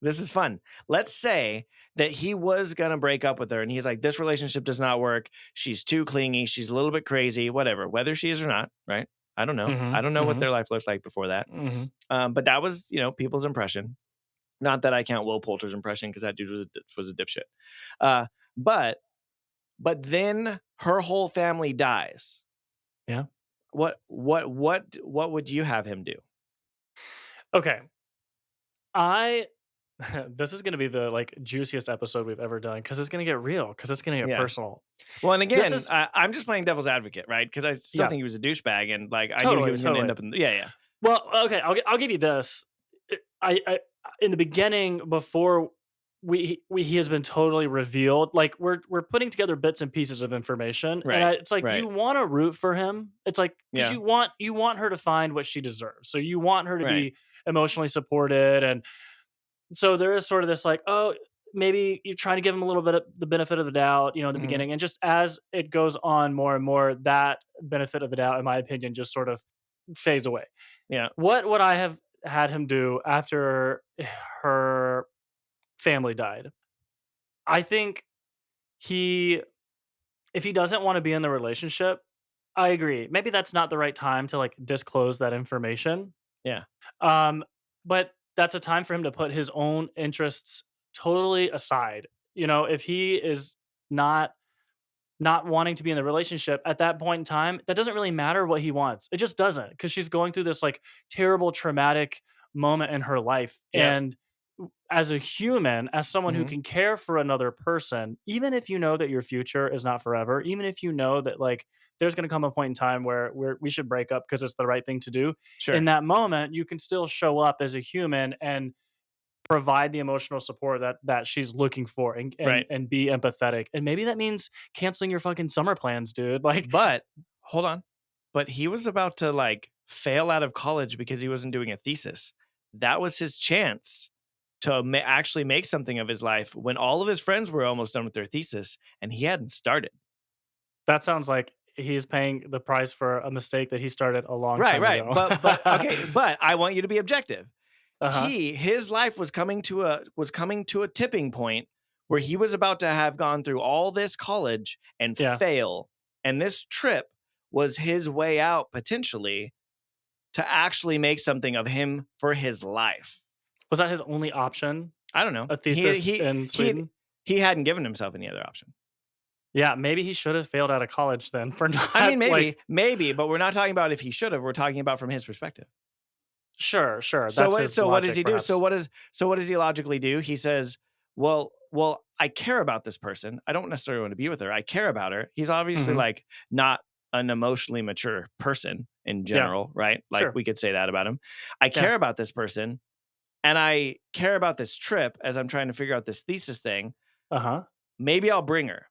this is fun. Let's say that he was going to break up with her and he's like, this relationship does not work. She's too clingy. She's a little bit crazy, whatever, whether she is or not. Right. I don't know. I Mhm, don't know what mhm, their life looked like before that. mhm. But that was, people's impression. Not that I count Will Poulter's impression because that dude was a dipshit. Uh, but then her whole family dies. Yeah. What would you have him do? Okay. I this is gonna be the, like, juiciest episode we've ever done because it's gonna get real, because it's gonna get Yeah. personal. Well, and This again, is I'm just playing devil's advocate, right? Because I still Yeah, think he was a douchebag, and like I knew he totally, was going to end totally. up in. Yeah, yeah. Well, okay, I'll give you this. I in the beginning, before he has been totally revealed, like, we're putting together bits and pieces of information, and Right. it's like you Right. wanna root for him. It's like because Yeah. you want her to find what she deserves. So you want her to Right. be emotionally supported, and so there is sort of this like, oh, maybe you're trying to give him a little bit of the benefit of the doubt, in the Hmm. beginning, and just as it goes on more and more, that benefit of the doubt, in my opinion, just sort of fades away. Yeah. What would I have had him do after her family died? I think he if he doesn't wanna be in the relationship, I agree. Maybe that's not the right time to, like, disclose that information. Yeah. Um, but that's a time for him to put his own interests totally aside. If he is not not wanting to be in the relationship at that point in time, that doesn't really matter what he wants. It just doesn't because she's going through this like terrible traumatic moment in her life. Yep. And as a human, as someone who Hmm. can care for another person, even if you know that your future is not forever, even if you know that like there's going to come a point in time where we should break up because it's the right thing to do, in Sure. that moment, you can still show up as a human and provide the emotional support that she's looking for and Right. be empathetic. And maybe that means canceling your fucking summer plans, dude. Like, But hold on. But he was about to like fail out of college because he wasn't doing a thesis. That was his chance to actually make something of his life when all of his friends were almost done with their thesis and he hadn't started. that sounds like he's paying the price for a mistake that he started a long Right, time right. ago. But okay, but I want you to be objective. Uh-huh. His life was coming to a tipping point where he was about to have gone through all this college and Yeah. fail. And this trip was his way out potentially to actually make something of him for his life. Was that his only option? I don't know. A He thesis he in he Sweden? he hadn't given himself any other option. Yeah, maybe he should have failed out of college then for I not mean, like maybe, but we're not talking about if he should have. We're talking about from his perspective. sure, sure. So That's what? his So what does logic, he do? perhaps. So what does he logically do? He says, well, I care about this person. I don't necessarily want to be with her. I care about her. He's obviously Mhm. like not an emotionally mature person in Yeah, general, right? Like sure. we could say that about him. I Yeah. care about this person, and I care about this trip as I'm trying to figure out this thesis thing. Uh-huh. Maybe I'll bring her.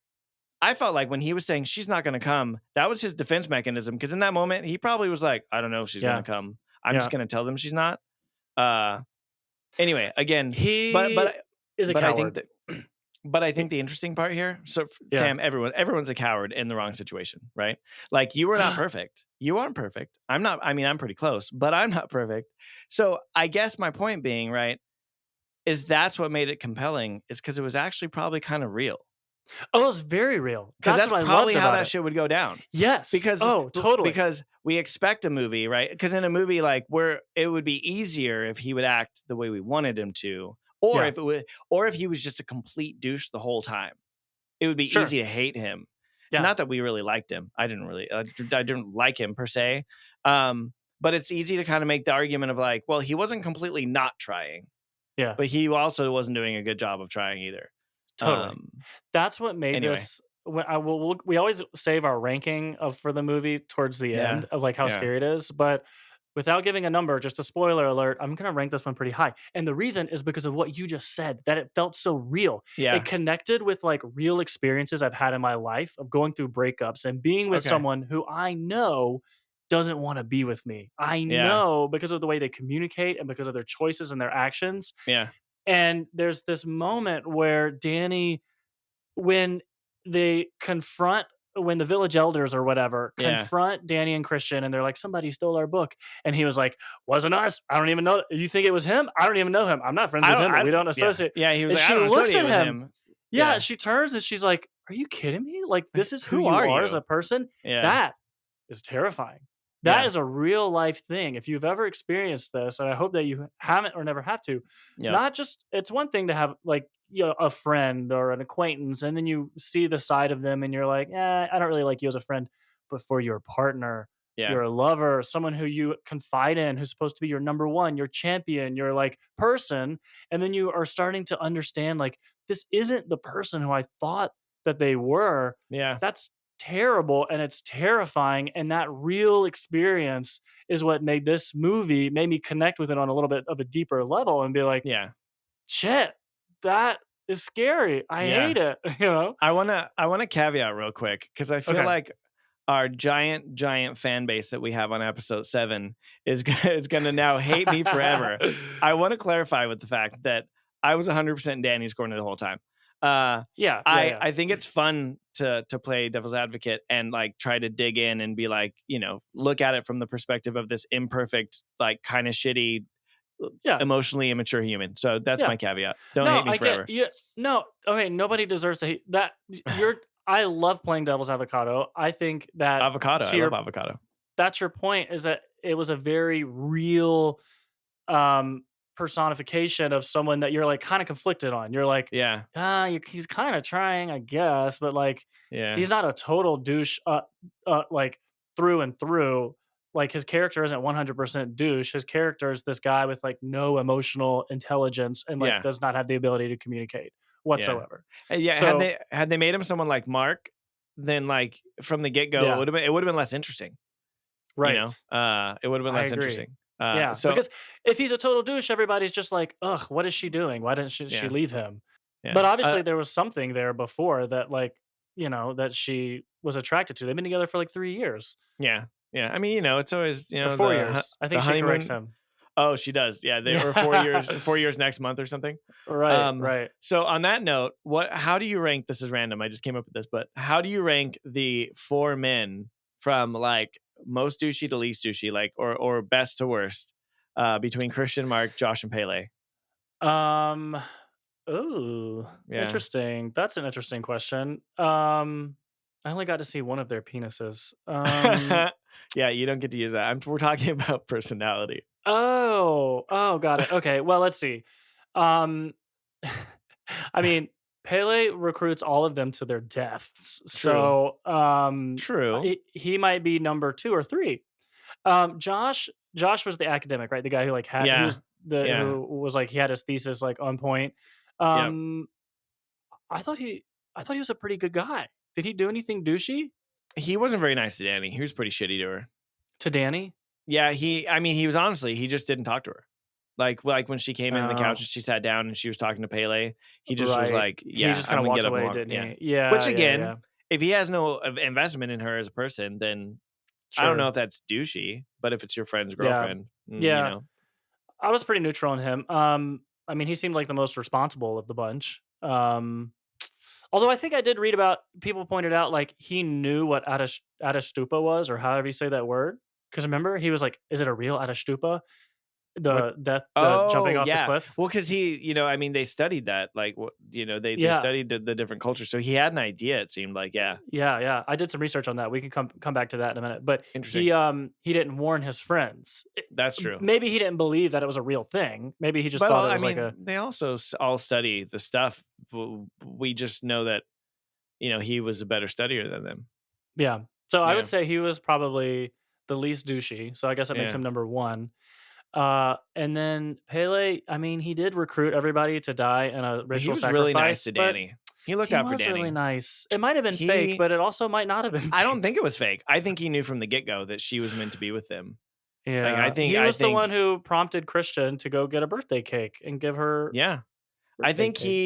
I felt like when he was saying she's not going to come, that was his defense mechanism. Because in that moment, he probably was like, I don't know if she's going to Yeah. come. I'm just Yeah. going to tell them she's not. Uh, anyway, again, but He but is a but I think coward. that but I He think the interesting part here, so yeah. Sam, everyone's a coward in the wrong situation, right? Like you were not perfect. You aren't perfect. I'm not. I mean, I'm pretty close, but I'm not perfect. So I guess my point being, right, is that's what made it compelling, is because it was actually probably kind of real. Oh, it was very real. Because That's that's what I probably loved how about that it. shit would go down. Yes. Because Oh, totally. because we expect a movie, right? Because in a movie like where it would be easier if he would act the way we wanted him to, Yeah. or if he was just a complete douche the whole time. It would be Sure. easy to hate him. Yeah. Not that we really liked him. I didn't like him per se. But it's easy to kind of make the argument of like, well, he wasn't completely not trying, Yeah. but he also wasn't doing a good job of trying either. Totally. Um, That's what made anyway, this when I will we always save our ranking of for the movie towards the yeah, end of, like, how yeah, scary it is, but without giving a number, just a spoiler alert, I'm gonna rank this one pretty high, and the reason is because of what you just said, that it felt so real. It yeah. connected with, like, real experiences I've had in my life of going through breakups and being with Okay, someone who I know doesn't wanna be with me. I yeah, know because of the way they communicate and because of their choices and their actions, yeah, and there's this moment where Danny when they confront when the village elders or whatever yeah. confront Danny and Christian and they're like, somebody stole our book. And he was like, wasn't us. I don't even know. You think it was him? I don't even know him. I'm not friends with him, but we don't Yeah, associate. yeah. He was And like, I she don't looks associate at with him. him. Yeah. Yeah, She turns and she's like, are you kidding me? Like, this is who who you are are as you? a person. Yeah, That is terrifying. That yeah, is a real life thing. If you've ever experienced this, and I hope that you haven't or never have to, yep, not just it's one thing to have like a friend or an acquaintance, and then you see the side of them, and you're like, I don't really like you as a friend. But for your partner, yeah, your lover, someone who you confide in, who's supposed to be your number one, your champion, your like person, and then you are starting to understand like this isn't the person who I thought that they were. yeah, That's terrible and it's terrifying, and that real experience is what made me connect with it on a little bit of a deeper level and be like, yeah, shit, that is scary. I yeah. hate it, you know? I wanna caveat real quick because I feel Okay. like our giant fan base that we have on episode 7 is gonna now hate me forever. I wanna clarify with the fact that I was 100% Danny's corner the whole time. Uh, Yeah, yeah, I yeah. I think it's fun to play devil's advocate and, like, try to dig in and be like, look at it from the perspective of this imperfect, like, kinda shitty, Yeah, emotionally immature human. So that's yeah. my caveat. Don't No, hate me I get forever. you. No, okay, nobody deserves to hate that. You're I love playing devil's avocado. I think that Avocado, I to love your avocado. that's your point is that it was a very real um personification of someone that you're like kind of conflicted on. You're like, Yeah, he's kind of trying, I guess, but like yeah, he's not a total douche like through and through. Like his character isn't 100% douche. His character is this guy with like no emotional intelligence and like yeah. does not have the ability to communicate Yeah. whatsoever. Yeah, So, had they made him someone like Mark, then, like, from the get-go, yeah, it would've been less interesting, you right. know? It would've been I less agree. interesting. Yeah, So because if he's a total douche, everybody's just like, "Ugh, what is she doing? Why didn't she yeah, leave him?" yeah, But obviously, there was something there before that, like, that she was attracted to. They've been together for like 3 years yeah, yeah. I mean, it's always, or 4 years. I the think she corrects honeymoon. him. Oh, she does, yeah, they were Yeah, 4 years next month or something. right, right. So on that note, how do you rank this is random, I just came up with this, but how do you rank the 4 men from, like, most douchey to least douchey, like, or best to worst, between Christian, Mark, Josh, and Pele? Um, ooh, Yeah. interesting. That's an interesting question. I only got to see one of their penises. Yeah, you don't get to use that. We're talking about personality. Oh, got it. Okay, well, let's see. Um, I mean, Pele recruits all of them to their deaths. True. So, True. he might be number 2 or 3. Josh was the academic, right? The guy who, like, had he Yeah. was the Yeah. who was, like, he had his thesis, like, on point. Yep. Um, I thought he was a pretty good guy. Did he do anything douchey He wasn't very nice to Danny. He was pretty shitty to her. to Danny? Yeah, I mean, he was honestly, he just didn't talk to her. Like when she came in the couch Oh, and she sat down and she was talking to Pele, he just was right. like, He "Yeah, just I'm kinda gonna walked get up and away, walk." didn't Yeah. he? Yeah, Which yeah, again, yeah. if he has no investment in her as a person, then I don't know Sure. if that's douchey, but if it's your friend's Yeah. girlfriend, Yeah. I was pretty neutral on him. I mean, he seemed like the most responsible of the bunch. Although I think I did read about people pointed out like he knew what Atastupa was, or however you say that word. Because remember, he was like, "Is it a real Atastupa? What? The jumping Oh, off the yeah. cliff." Well, because he, I mean, they studied that, like, what, they Yeah, studied the different cultures, so he had an idea. It seemed like, yeah, yeah, yeah. I did some research on that. We can come back to that in a minute. But interesting. he didn't warn his friends. That's true. Maybe he didn't believe that it was a real thing. Maybe he just But thought it I was like mean, a they also all study the stuff. We just know that he was a better studier than them. yeah. So I would Yeah, say he was probably the least douchey. So I guess that makes yeah. him number one. And then Pele, I mean, he did recruit everybody to die in a He ritual was really nice sacrifice, to but Danny. He looked he out for was really Danny. nice. It might have been fake, He but it also might not have been I don't fake. think it was fake. I think he knew from the get go that she was meant to be with them. Like Yeah, he I was the one think who prompted Christian to go get a birthday cake and give her yeah. I birthday think cake.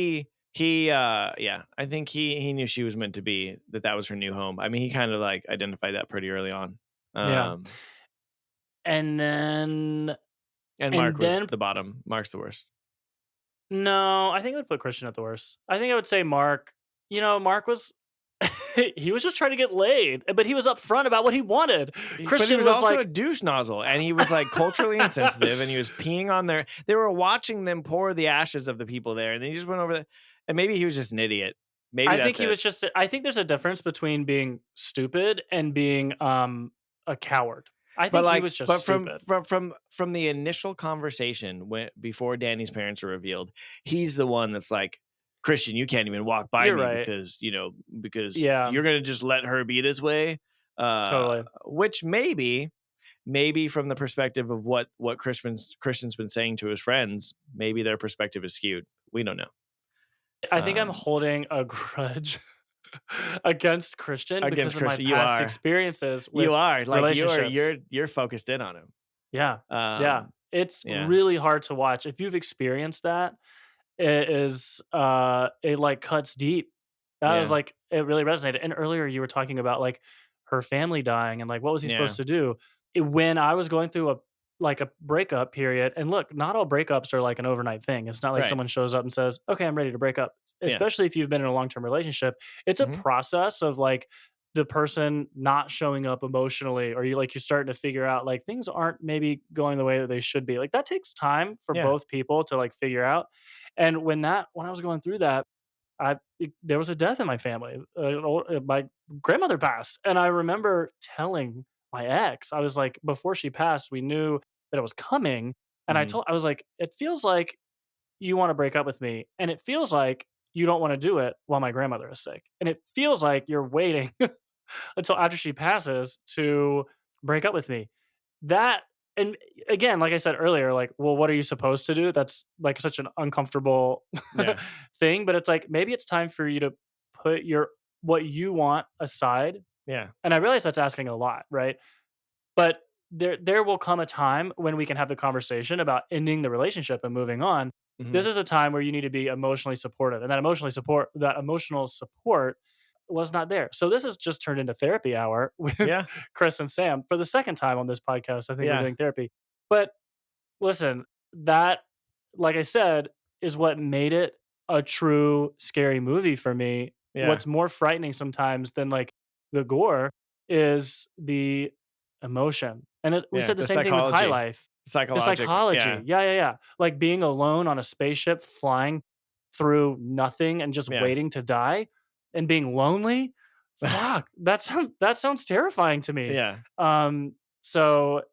yeah, I think he knew she was meant to be, that was her new home. I mean, he kind of like identified that pretty early on. Yeah, Um and then and and Mark was then the bottom. Mark's the worst. no, I think I would put Christian at the worst. I think I would say Mark. Mark was he was just trying to get laid, but he was upfront about what he wanted. But he Christian was was also a like, douche nozzle, and he was like culturally insensitive, and he was peeing on their. They were watching them pour the ashes of the people there, and then he just went over there. And maybe he was just an idiot. Maybe I think that's he it. was just I think there's a difference between being stupid and being, a coward. I But think he like, was just but stupid. from the initial conversation when before Danny's parents are revealed, he's the one that's like, Christian, you can't even walk by You're me right. because Yeah, you're gonna just let her be this way. totally. Which maybe from the perspective of what Christian's been saying to his friends, maybe their perspective is skewed. We don't know. I think I'm Um, holding a grudge against Christian because Against of my Christian, you past are. experiences You with are like relationships. you're focused in on him. Yeah, yeah. Um, It's yeah, really hard to watch. If you've experienced that, it, like, cuts deep. That was, yeah, like it really resonated, and earlier you were talking about, like, her family dying and, like, what was he yeah, supposed to do? When I was going through a breakup period and look, not all breakups are, like, an overnight thing. It's not like right, someone shows up and says, "Okay, I'm ready to break up." yeah, Especially if you've been in a long-term relationship, it's a hmm process of, like, the person not showing up emotionally or you're starting to figure out, like, things aren't maybe going the way that they should be. Like, that takes time for yeah, both people to, like, figure out. And when I was going through that, there was a death in my family. My grandmother passed, and I remember telling my ex, I was like, before she passed, we knew that it was coming, and hmm I was like, "It feels like you wanna break up with me, and it feels like you don't wanna do it while my grandmother is sick, and it feels like you're waiting until after she passes to break up with me." That and again, like I said earlier, like, well, what are you supposed to do? That's like such an uncomfortable yeah, thing, but it's like maybe it's time for you to put your what you want aside. yeah, And I realize that's asking a lot, right? But there will come a time when we can have the conversation about ending the relationship and moving on. hmm This is a time where you need to be emotionally supportive, and that emotional support was not there. So this has just turned into therapy hour with yeah, Chris and Sam for the second time on this podcast. I think we're yeah, doing therapy. But listen, that, like I said, is what made it a true scary movie for me. yeah, What's more frightening sometimes than like the gore is the emotion. And we yeah. said the The same thing with High psychology, Life. The psychologic, yeah, psychology. Yeah, yeah, yeah. Like being alone on a spaceship flying through nothing and just yeah, waiting to die and being lonely. Fuck, that sounds terrifying to me. yeah. Um, so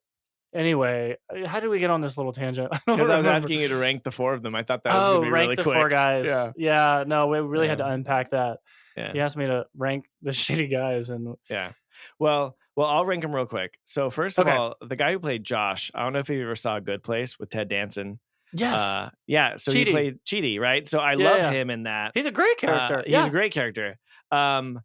Anyway, how did we get on this little tangent? I don't Because I was remember. asking you to rank the 4 of them. I thought that was gonna Oh, be rank really the 4 quick. guys. Yeah, Yeah, no, we really had yeah, to unpack that. yeah, He asked me to rank the shitty guys and yeah. Well, I'll rank them real quick. So, first of okay. all, the guy who played Josh, I don't know if you ever saw A Good Place with Ted Danson. Yes. Yeah, so he Cheaty. played Chidi, right? So I Yeah, love yeah. him in that. He's a great character. He's a Yeah. great character. Um,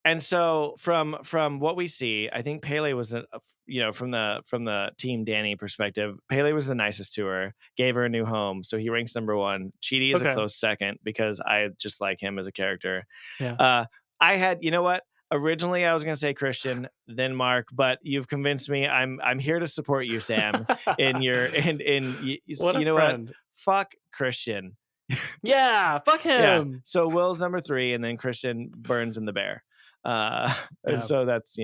and so from what we see, I think Pele was from the team Danny perspective, Pele was the nicest to her, gave her a new home, so he ranks number 1. Chidi is a Okay. close second because I just like him as a character. Yeah. Uh, I had, you know what? Originally, I was gonna say Christian, then Mark, but you've convinced me. I'm here to support you, Sam. In your in What a you know what? friend. Fuck Christian. Yeah, fuck Yeah. him. So Will's number 3, and then Christian Burns and the bear. And Yeah. so that's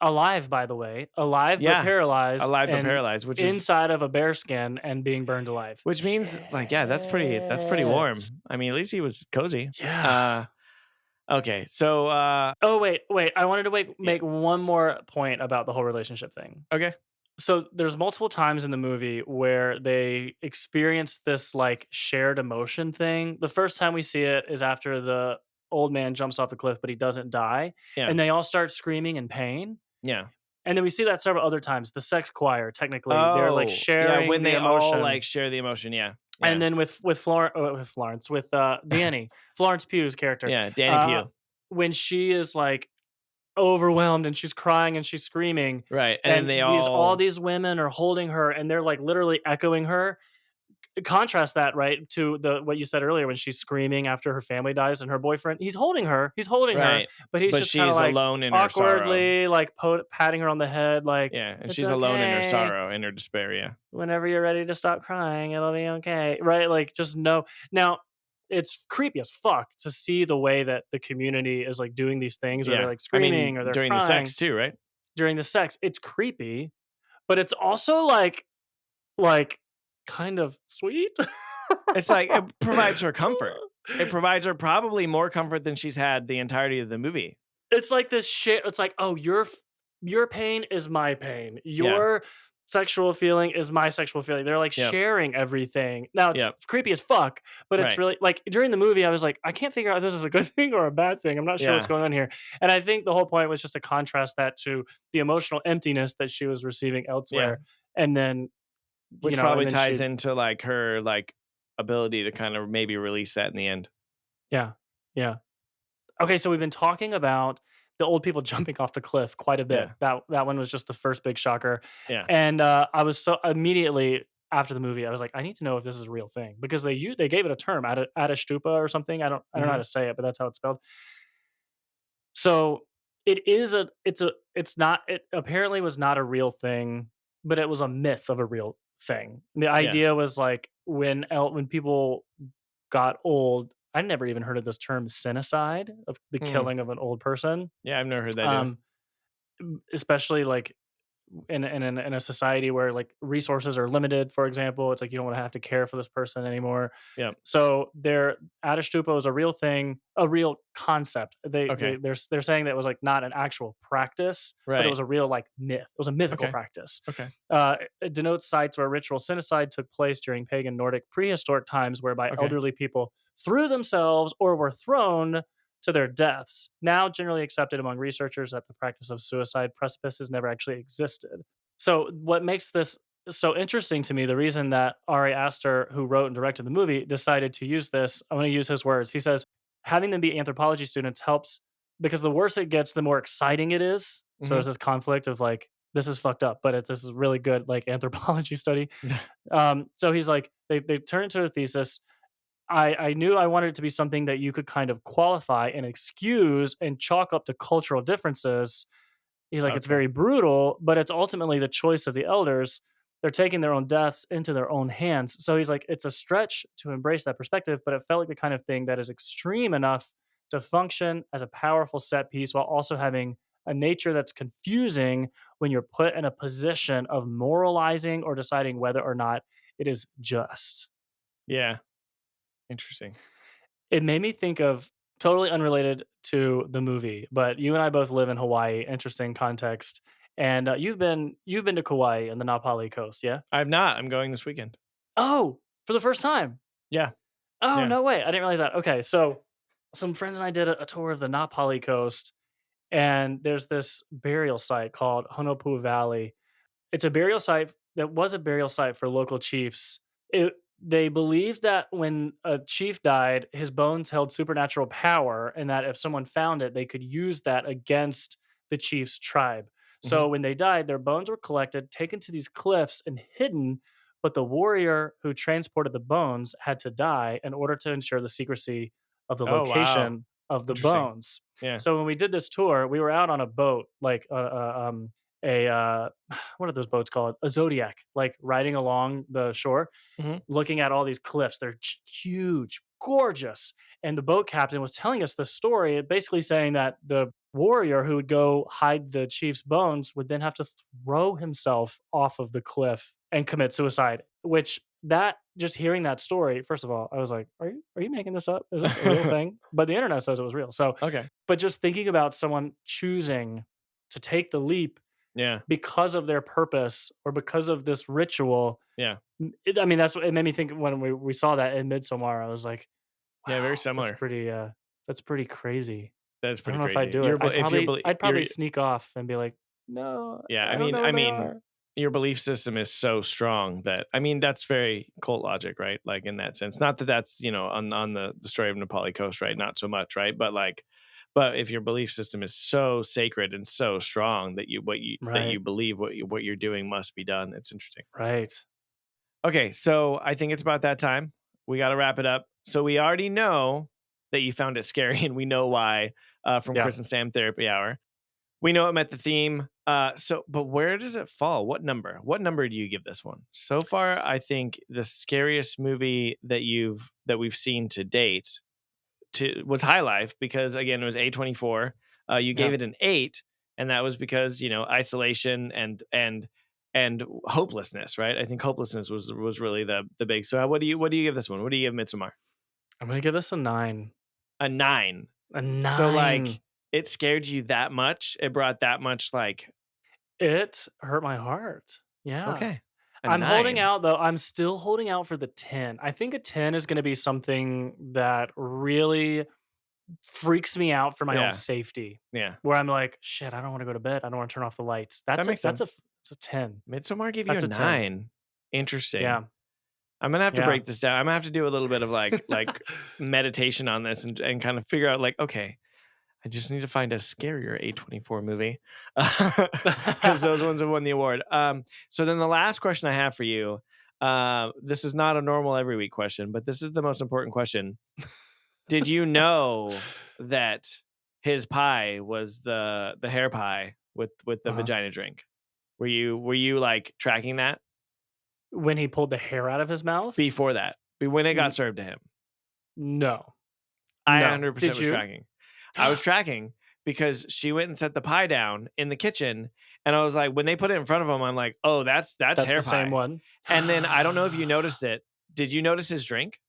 Alive, by the way. Alive but yeah, paralyzed alive but and paralyzed, which is inside of a bear skin and being burned alive. which means like yeah, that's pretty warm. Shit. I mean, at least he was cozy. Yeah. Uh, okay, so Oh, wait. I wanted to yeah, make one more point about the whole relationship thing. okay, So there's multiple times in the movie where they experience this like shared emotion thing. The first time we see it is after the old man jumps off the cliff, but he doesn't die. yeah, And they all start screaming in pain. yeah. And then we see that several other times. The sex choir, technically, they're like Oh, yeah, sharing when the they all emotion. like share the emotion, yeah, And yeah, then with Florence, with Danny, Florence Pugh's character, yeah. Danny uh, Pugh, when she is like overwhelmed and she's crying and she's screaming, right? And then and they all all these women are holding her and they're like literally echoing her. Contrast that right to the what you said earlier when she's screaming after her family dies and her boyfriend he's holding her, right, but he's but just kind of she's like alone in her sorrow. awkwardly like patting her on the head like Yeah, and it's she's alone in her okay. sorrow and her despair. Yeah, Whenever you're ready to stop crying, it'll be okay. Right? Like just know. Now, it's creepy as fuck to see the way that the community is like doing these things where they're yeah. like I mean, screaming or they're during the crying sex too, right? during the sex. It's creepy, but it's also like kind of sweet. It's like it provides her comfort. It provides her probably more comfort than she's had the entirety of the movie. It's like this shit. It's like, oh, your pain is my pain. Yeah, Your sexual feeling is my sexual feeling. They're like yep, sharing everything. Now it's yep, creepy as fuck, but it's right. really like during the movie, I was like, I can't figure out if this is a good thing or a bad thing. I'm not sure what's Yeah, going on here. And I think the whole point was just to contrast that to the emotional emptiness that she was receiving yeah. elsewhere. And then, Which and probably then ties she, into like her like ability to kind of maybe release that in the end. yeah, yeah. Okay, so we've been talking about the old people jumping off the cliff quite a bit. Yeah, That one was just the first big shocker, yeah. and I was so immediately after the movie, I was like, I need to know if this is a real thing because they gave it a term, Adastupa or something. I don't know how Hmm. to say it, but that's how it's spelled. So it is a it's not it apparently was not a real thing, but it was a myth of a real thing. The Yeah. idea was like when people got old. I never even heard of this term "cinecide" of the Hmm. killing of an old person. Yeah, I've never heard that either. Um, especially like in a society where like resources are limited, for example, it's like you don't want to have to care for this person anymore. Yeah. So their Adashtupa is a real thing, a real concept. Okay. They're saying that it was like not an actual practice, but it Right. was a real like myth. It was a mythical Okay. practice. Okay. It denotes sites where ritual cinecide took place during pagan Nordic prehistoric times, whereby Okay. elderly people threw themselves or were thrown to their deaths. Now generally accepted among researchers that the practice of suicide precipices never actually existed. So what makes this so interesting to me, the reason that Ari Aster, who wrote and directed the movie, decided to use this, I'm going to use his words. He says, having them be anthropology students helps because the worse it gets, the more exciting it is. So Hmm. there's this conflict of like, this is fucked up, but this is really good, like anthropology study. So he's like, they turn it into a thesis. I knew I wanted it to be something that you could kind of qualify and excuse and chalk up to cultural differences. He's like, it's Okay. very brutal, but it's ultimately the choice of the elders. They're taking their own deaths into their own hands. So he's like, it's a stretch to embrace that perspective, but it felt like the kind of thing that is extreme enough to function as a powerful set piece while also having a nature that's confusing when you're put in a position of moralizing or deciding whether or not it is just. Yeah. Interesting. It made me think of totally unrelated to the movie, but you and I both live in Hawaii, interesting context. And you've been to Kauai and the Napali coast, yeah? I've not. I'm going this weekend. Oh, for the first time. Yeah. Oh, Yeah. no way. I didn't realize that. Okay, so some friends and I did a tour of the Napali coast, and there's this burial site called Honopu Valley. It's a burial site that was a burial site for local chiefs. They believed that when a chief died, his bones held supernatural power, and that if someone found it, they could use that against the chief's tribe. Mhm. So when they died, their bones were collected, taken to these cliffs, and hidden. But the warrior who transported the bones had to die in order to ensure the secrecy of the Oh, wow. location of the Interesting. bones. Yeah. So when we did this tour, we were out on a boat, like a what are those boats called? A Zodiac, like riding along the shore, Mhm. looking at all these cliffs. They're huge, gorgeous. And the boat captain was telling us the story, basically saying that the warrior who would go hide the chief's bones would then have to throw himself off of the cliff and commit suicide. Which that just hearing that story, first of all, I was like, are you making this up? Is this a real thing? But the internet says it was real. So, Okay. but just thinking about someone choosing to take the leap Yeah. because of their purpose or because of this ritual. Yeah. I mean, that's what it made me think when we saw that in Midsommar. I was like, Yeah, very wow, similar. that's pretty crazy. That's I don't pretty know if I'd crazy. do it. I'd If you're probably belie I'd you're probably sneak off and be like, no, yeah, I don't know I where they mean, are. your belief system is so strong that I mean, that's very cult logic, right? Like, in that sense. Not that that's, on the story of Nepali Coast, right? Not so much, right? But, like but if your belief system is so sacred and so strong that you Right, believe what you're doing must be done, it's interesting. right. Okay, so I think it's about that time. We gotta wrap it up. So we already know that you found it scary, and we know why, from Yeah. Chris and Sam Therapy Hour. We know it met the theme. But where does it fall? What number? What number do you give this one? So far, I think the scariest movie that we've seen to date was High Life because again it was A24. You Yeah. gave it an 8, and that was because isolation and hopelessness, right? I think hopelessness was really the big. So what do you give this one? What do you give Midsommar? I'm gonna give this a 9. A 9. A So 9. like it scared you that much? It brought that much like It hurt my heart. Yeah. okay, a I'm holding 9. out though. I'm still holding out for the 10. I think a 10 is going to be something that really freaks me out for my own Yeah, safety. yeah. Where I'm like, shit, I don't want to go to bed. I don't want to turn off the lights. That That's a makes that's a sense. it's a 10. Midsommar gave you a That's a 10. 9. Interesting. Yeah. I'm gonna have to Yeah. break this down. I'm gonna have to do a little bit of like meditation on this and kind of figure out like, okay, I just need to find a scarier A24 movie because those ones have won the award. So then the last question I have for you, this is not a normal every week question, but this is the most important question. Did you know that his pie was the hair pie with the Uh-huh. vagina drink? Were you like tracking that When he pulled the hair out of his mouth? before that? When it got N- served to him? no. I No. 100% Did was you? tracking. I was tracking because she went and set the pie down in the kitchen, and I was like, when they put it in front of him, I'm like, "Oh, that's That's hair the same pie." one. And then I don't know if you noticed it. Did you notice his drink?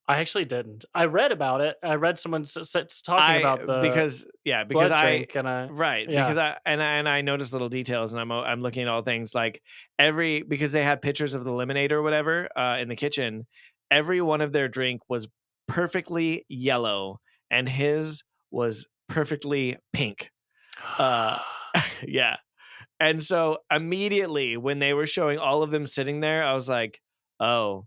I actually didn't. I read about it. I read someone talking I about the because yeah, because blood I drink, and right, because yeah. I noticed little details, and I'm looking at all things like every because they had pictures of the lemonade or whatever in the kitchen. Every one of their drink was perfectly yellow, and his was perfectly pink. Uh, yeah. And so immediately when they were showing all of them sitting there, I was like, "Oh,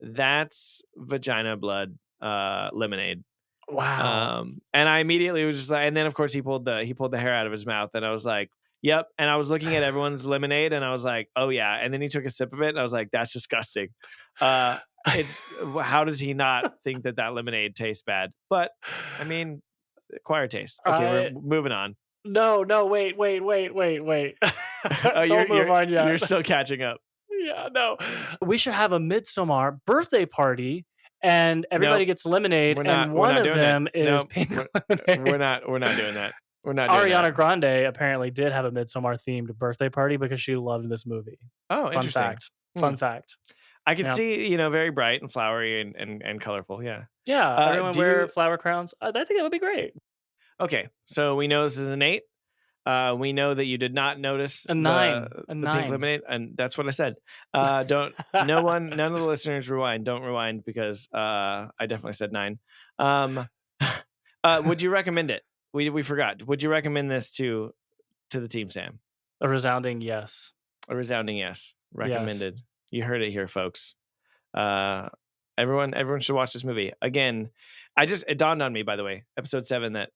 that's vagina blood lemonade." Wow. And I immediately was just like, and then of course he pulled the hair out of his mouth, and I was like, "Yep." And I was looking at everyone's lemonade, and I was like, "Oh yeah." And then he took a sip of it, and I was like, "That's disgusting." Uh, it's how does he not think that that lemonade tastes bad? But I mean, acquired taste. Okay, we're I moving on. no, no, wait, wait, wait, wait, wait. Oh, Don't move on you're yet. still catching up. Yeah, no. We should have a Midsommar birthday party, and everybody Nope, gets lemonade, and we're one not of doing it. them is Nope, pink we're lemonade. not doing that. We're not doing that. Ariana Grande apparently did have a Midsommar themed birthday party because she loved this movie. Oh, Fun interesting. fact. Hmm. Fun fact. I could Yeah. see, very bright and flowery and colorful. Yeah. Yeah, everyone Do wear you flower crowns. I think that would be great. okay? So we know this is an 8. We know that you did not notice A the 9. A pink 9. lemonade, and that's what I said. Don't none of the listeners rewind. Don't rewind because I definitely said 9. Um, would you recommend it? We forgot. Would you recommend this to the team, Sam? A resounding yes. A resounding yes. Yes. Recommended. You heard it here, folks. Uh, everyone should watch this movie. Again, it dawned on me, by the way, episode 7, that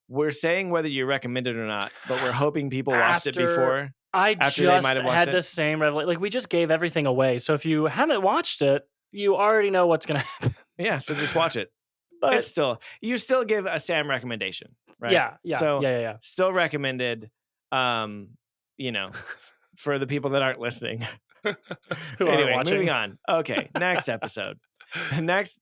we're saying whether you recommend it or not, but we're hoping people watched it After before I after they might just have watched had it. the same revelation. Like, we just gave everything away. So if you haven't watched it, you already know what's gonna happen. Yeah, so just watch it. But You still give a Sam recommendation, right? yeah, yeah, So yeah, yeah, yeah. still recommended, um, you know, for the people that aren't listening. Who aren't Anyway, moving watching. on. Okay, next episode. Next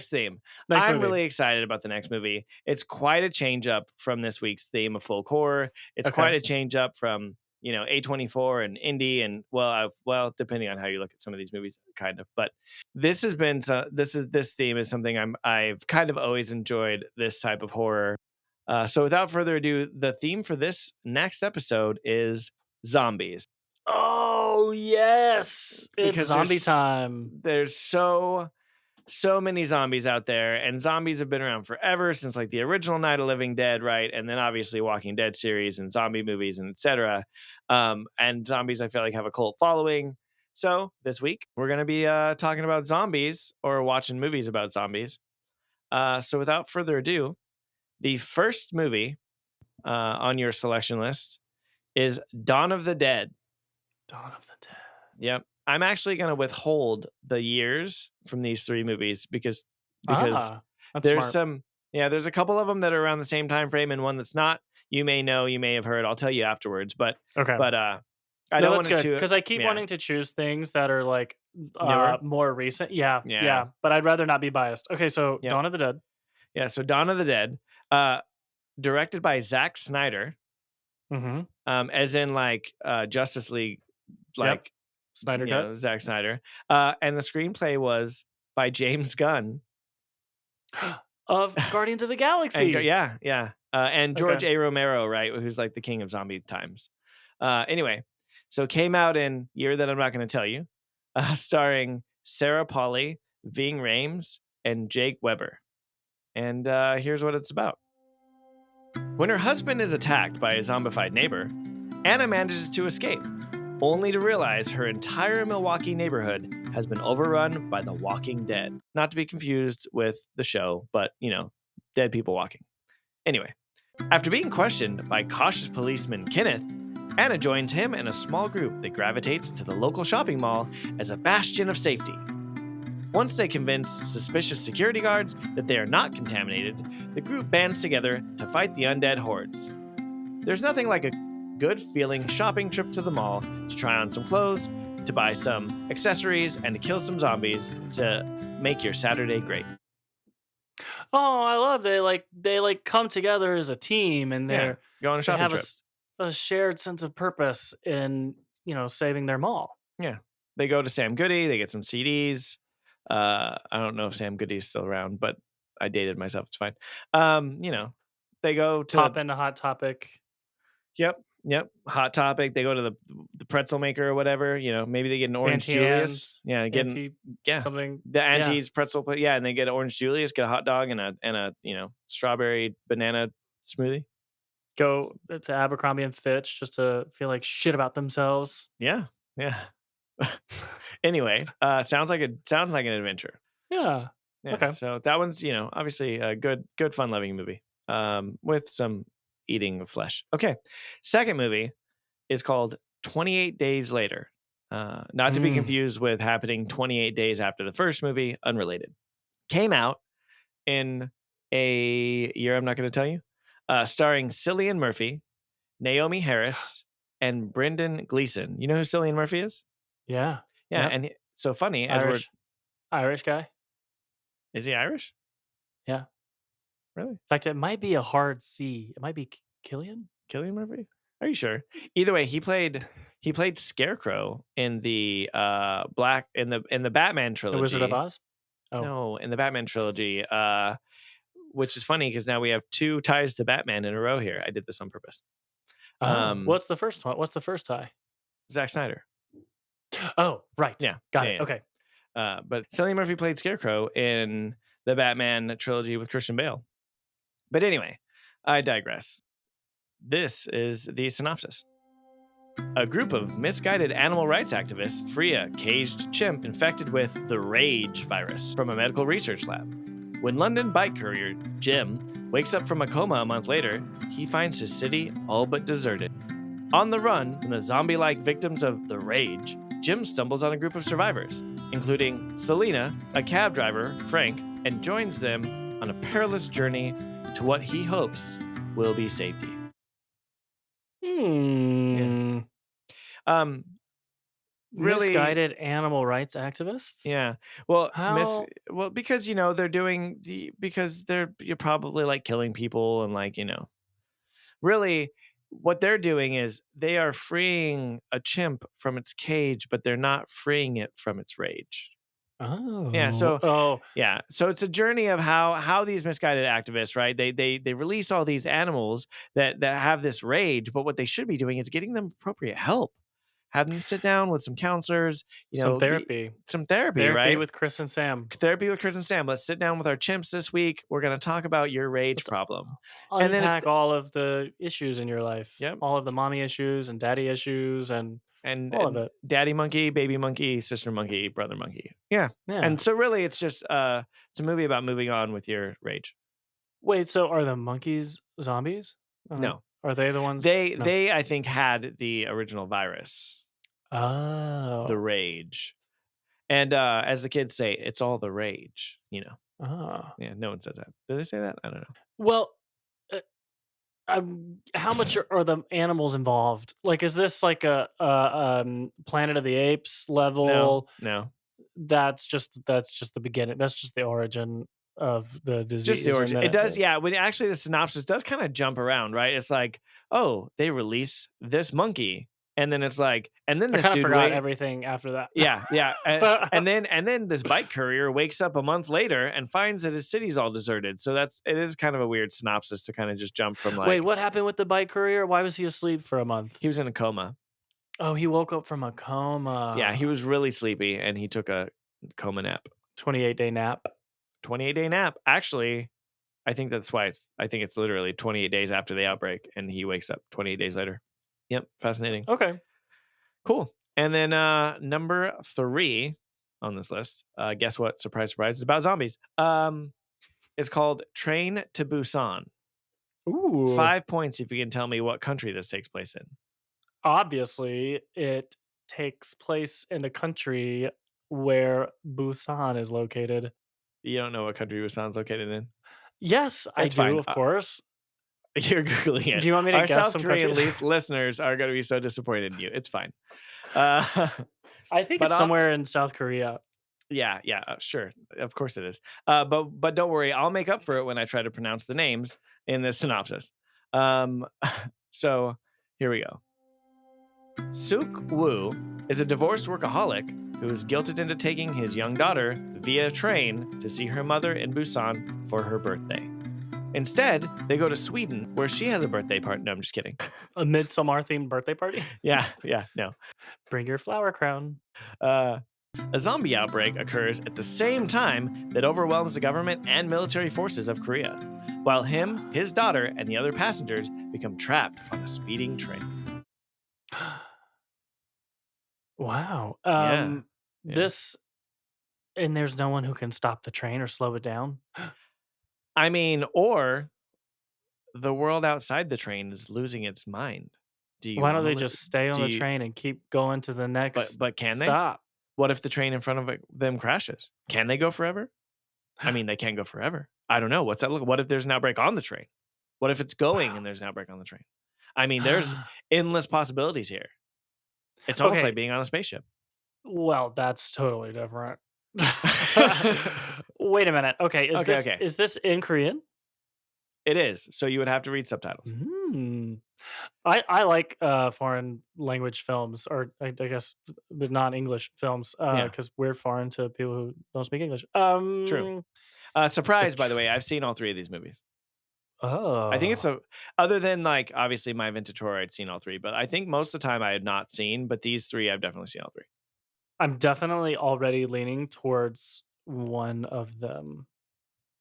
theme. Next I'm movie. really excited about the next movie. It's quite a change up from this week's theme of folk horror. It's Okay. quite a change up from A24 and indie, and well, depending on how you look at some of these movies, kind of. But this theme is something I've kind of always enjoyed, this type of horror. So without further ado, the theme for this next episode is zombies. Oh yes, it's Because zombie time. there's so many zombies out there, and zombies have been around forever, since like the original Night of Living Dead, right? And then obviously Walking Dead series and zombie movies and etc. And zombies, I feel like, have a cult following. So this week we're going to be talking about zombies, or watching movies about zombies. So without further ado, the first movie on your selection list is Dawn of the Dead. Dawn of the Dead. Yep. I'm actually going to withhold the years from these 3 movies because That's there's smart. there's a couple of them that are around the same time frame, and one that's not. You may know, you may have heard. I'll tell you afterwards, but Okay. I No, don't that's want good to. because I keep Yeah, wanting to choose things that are like newer. more recent. Yeah, Yeah. yeah, but I'd rather not be biased. Okay, so Yep. Dawn of the Dead. Yeah. So Dawn of the Dead, directed by Zack Snyder, Mm-hmm. as in like Justice League, Yep. like Snyder Cut. Zack Snyder, and the screenplay was by James Gunn. Of Guardians of the And Galaxy. yeah. And George Okay. A. Romero, right, who's like the king of zombie times. Anyway, so it came out in year that I'm not going to tell you, starring Sarah Polley, Ving Rhames, and Jake Weber. And here's what it's about. When her husband is attacked by a zombified neighbor, Anna manages to escape, only to realize her entire Milwaukee neighborhood has been overrun by the Walking Dead. Not to be confused with the show, but, dead people walking. Anyway, after being questioned by cautious policeman Kenneth, Anna joins him and a small group that gravitates to the local shopping mall as a bastion of safety. Once they convince suspicious security guards that they are not contaminated, the group bands together to fight the undead hordes. There's nothing like a good feeling shopping trip to the mall to try on some clothes, to buy some accessories, and to kill some zombies to make your Saturday great. Oh, I love they come together as a team, and Yeah, go on a they shopping have trip. a shared sense of purpose in saving their mall. Yeah, they go to Sam Goody, they get some CDs. I don't know if Sam Goody's still around, but I dated myself. It's fine. They go to Pop into Hot Topic. Yep. Hot Topic. They go to the pretzel maker or whatever. Maybe they get an Orange Auntie Julius. Anne's, Yeah, something. the Yeah. Auntie's pretzel. Yeah, and they get an Orange Julius, get a hot dog and a strawberry banana smoothie. Go to Abercrombie and Fitch just to feel like shit about themselves. Yeah. Anyway, sounds like an adventure. Yeah. Yeah. Okay. So that one's obviously a good fun loving movie. With some eating of flesh. Okay. Second movie is called 28 Days Later. Not to be confused with happening 28 days after the first movie, unrelated. Came out in a year I'm not going to tell you, starring Cillian Murphy, Naomi Harris, and Brendan Gleeson. You know who Cillian Murphy is? Yeah. Yeah, Yep. and so funny as Irish guy. is he Irish? Yeah. Really? In fact, it might be a hard C. It might be Killian Murphy? Are you sure? Either way, he played Scarecrow in the in the Batman trilogy. The Wizard of Oz. Oh No, in the Batman trilogy. Which is funny because now we have 2 ties to Batman in a row here. I did this on purpose. Oh, Um, what's the first one? What's the first tie? Zack Snyder. Oh, right. Yeah, Got yeah, it. yeah. Okay. But Cillian Murphy played Scarecrow in the Batman trilogy with Christian Bale. But anyway, I digress. This is the synopsis. A group of misguided animal rights activists free a caged chimp infected with the Rage virus from a medical research lab. When London bike courier Jim wakes up from a coma a month later, he finds his city all but deserted. On the run from the zombie like victims of the Rage, Jim stumbles on a group of survivors, including Selena, a cab driver, Frank, and joins them on a perilous journey to what he hopes will be safety. Yeah. Hmm. Um, really, Misguided animal rights activists? yeah. Well, How? because they're doing because you're probably like killing people and like, really what they're doing is they are freeing a chimp from its cage, but they're not freeing it from its rage. Yeah, Oh. so Oh, yeah, so it's a journey of how these misguided activists, right? They release all these animals that have this rage, but what they should be doing is getting them appropriate help. Have them sit down with some counselors, some therapy. some therapy, Therapy right? with Chris and Sam. Therapy with Chris and Sam. Let's sit down with our chimps this week. We're going to talk about your rage Let's problem. And then if unpack all of the issues in your life, yep, all of the mommy issues and daddy issues and all of and it. daddy monkey, baby monkey, sister monkey, brother monkey. Yeah. Yeah. And so really it's just it's a movie about moving on with your rage. Wait, so are the monkeys zombies? No. Are they the ones? They No. they I think had the original virus, the Oh. rage. And as the kids say, it's all the rage. Oh. Yeah, no one says that. Do they say that? I don't know. Well, uh, how much are the animals involved? Like, is this like a Planet of the Apes No, level? no. That's just the beginning. That's just the origin of the Just the disease, and origin. then It does, yeah. When actually the synopsis does kind of jump around, right? It's like, oh, they release this monkey, and then it's like, and then I this kind of dude forgot wait, everything after that. yeah, yeah, and then this bike courier wakes up a month later and finds that his city's all deserted. So it is kind of a weird synopsis to kind of just jump from Wait, like what happened with the bike courier? Why was he asleep for a month? he was in a coma. Oh, he woke up from a Yeah, he coma. was really sleepy and he took a coma nap. 28-day nap. 28-day nap. Actually, I think it's literally 28 days after the outbreak and he wakes up 28 days later. Yep, fascinating. Okay. Cool. And then number 3 on this list, guess what? Surprise, surprise, it's about zombies. It's called Train to Busan. Ooh. 5 points if you can tell me what country this takes place in. Obviously, it takes place in the country where Busan is located. You don't know what country Busan's located in? Yes, I It's do, fine. of course. You're googling it. Do you want me to Our guess South some Korean countries? listeners are going to be so disappointed in you. It's fine. Uh, I think but it's I'll, somewhere in South Korea. yeah, yeah, sure, of course it is. But don't worry, I'll make up for it when I try to pronounce the names in this synopsis. Um, so here we go. Suk Woo is a divorced workaholic who is guilted into taking his young daughter via train to see her mother in Busan for her birthday. Instead, they go to Sweden where she has a birthday party. No, I'm just kidding. A Midsommar themed birthday party? Yeah, yeah, no. Bring your flower crown. Uh, a zombie outbreak occurs at the same time that overwhelms the government and military forces of Korea, while him, his daughter, and the other passengers become trapped on a speeding train. Wow. Yeah, yeah. This and there's no one who can stop the train or slow it down? I mean, or the world outside the train is losing its mind. Do you Why don't want they to? just stay on Do the you? train and keep going to the next But can they? stop? What if the train in front of them crashes? Can they go forever? I mean, they can go forever. I don't know. What's that look? What if there's an outbreak on the train? What if it's going Wow. and there's an outbreak on the train? I mean, there's endless possibilities here. It's almost Okay, like being on a spaceship. well, that's totally different. Wait a minute. Okay, is Okay, this okay. is this in Korean? It is. So you would have to read subtitles. Hmm. I like foreign language films, or I guess the non-English films, Yeah, because we're foreign to people who don't speak English. true. The Surprise, by the way, tr- I've seen all 3 of these movies. I think it's Oh. a other than, like, obviously my Vintage Horror, I'd seen all 3, but I think most of the time I had not seen, but these 3 I've definitely seen all 3. I'm definitely already leaning towards one of them.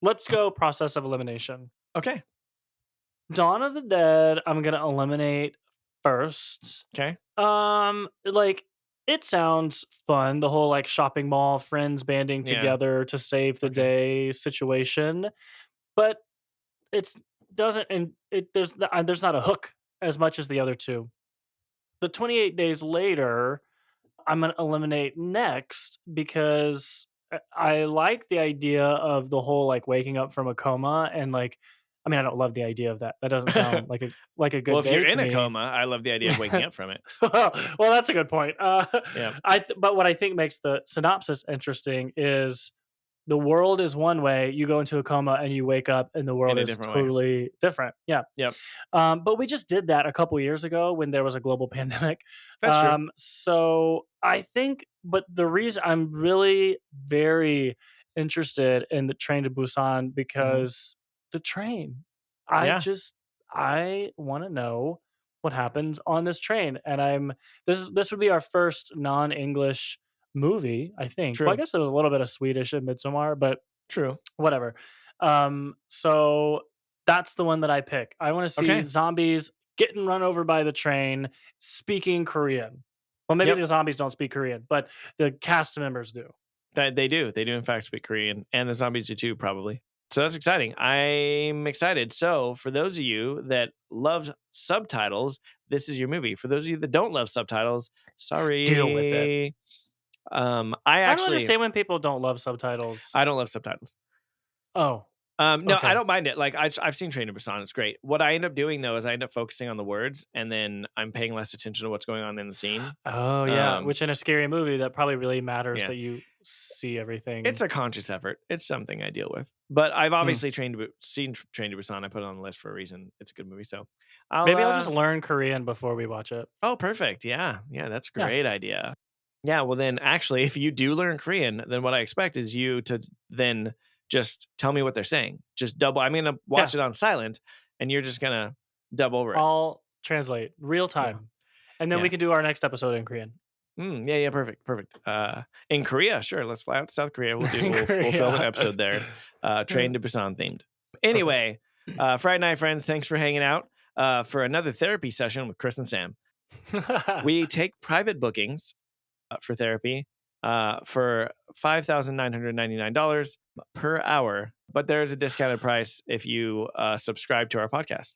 Let's go process of elimination. Okay. Dawn of the Dead, I'm gonna eliminate first. Okay. Like it sounds fun, the whole like shopping mall, friends banding Yeah. together to save the Okay. day situation, but it's doesn't and it there's not a hook as much as the other two. The 28 days later, I'm gonna eliminate next because I like the idea of the whole like waking up from a coma and like I mean I don't love the idea of that. That doesn't sound like a Well, good if you're day to in a me. coma, I love the idea of waking up from it. Well, that's a good point. Yeah. But what I think makes the synopsis interesting is the world is one way. You go into a coma and you wake up, and the world In a is different way. totally different. Yeah. Yep. But we just did that a couple years ago when there was a global pandemic. That's true. So I think, but the reason I'm really very interested in the Train to Busan Mhm. because the train, I Yeah. just I want to know what happens on this train, and this would be our first non-English movie, I think. Well, I True. guess there was a little bit of Swedish in Midsommar, but True. whatever. So that's the one that I pick. I want to see Okay. zombies getting run over by the train, speaking Korean. Well, maybe Yep. the zombies don't speak Korean, but the cast members do. That they do. They do in fact speak Korean, and the zombies do too, probably. So that's exciting. I'm excited. So for those of you that love subtitles, this is your movie. For those of you that don't love subtitles, Deal with it. sorry. I don't understand when people don't love subtitles. I don't love subtitles. Oh, No, I okay. don't mind it. Like I've seen Train to Busan, it's great. What I end up doing though is I end up focusing on the words, and then I'm paying less attention to what's going on in the scene. Oh, yeah. Um, Which in a scary movie, that probably really matters yeah, that you see it's everything. a conscious effort. It's something I deal with. But I've Hmm. obviously seen Train to Busan. I put it on the list for a reason. It's a good movie. So I'll. Maybe I'll just learn Korean before we watch it. Oh, perfect. Yeah, yeah, that's a Yeah. great idea. Yeah, well then actually if you do learn Korean, then what I expect is you to then just tell me what they're saying. Just double I'm gonna Yeah. watch it on silent and you're just gonna dub over it. I'll translate real Yeah. time. And then we Yeah. can do our next episode in Korean. Yeah, yeah, perfect, perfect. In Korea, sure, let's fly out to South Korea. In We'll film an Korea. episode there. Train to Busan themed. Perfect. Anyway, Friday night friends, thanks for hanging out for another therapy session with Chris and Sam. We take private bookings for therapy for $5,999 per hour, but there is a discounted price if you subscribe to our podcast.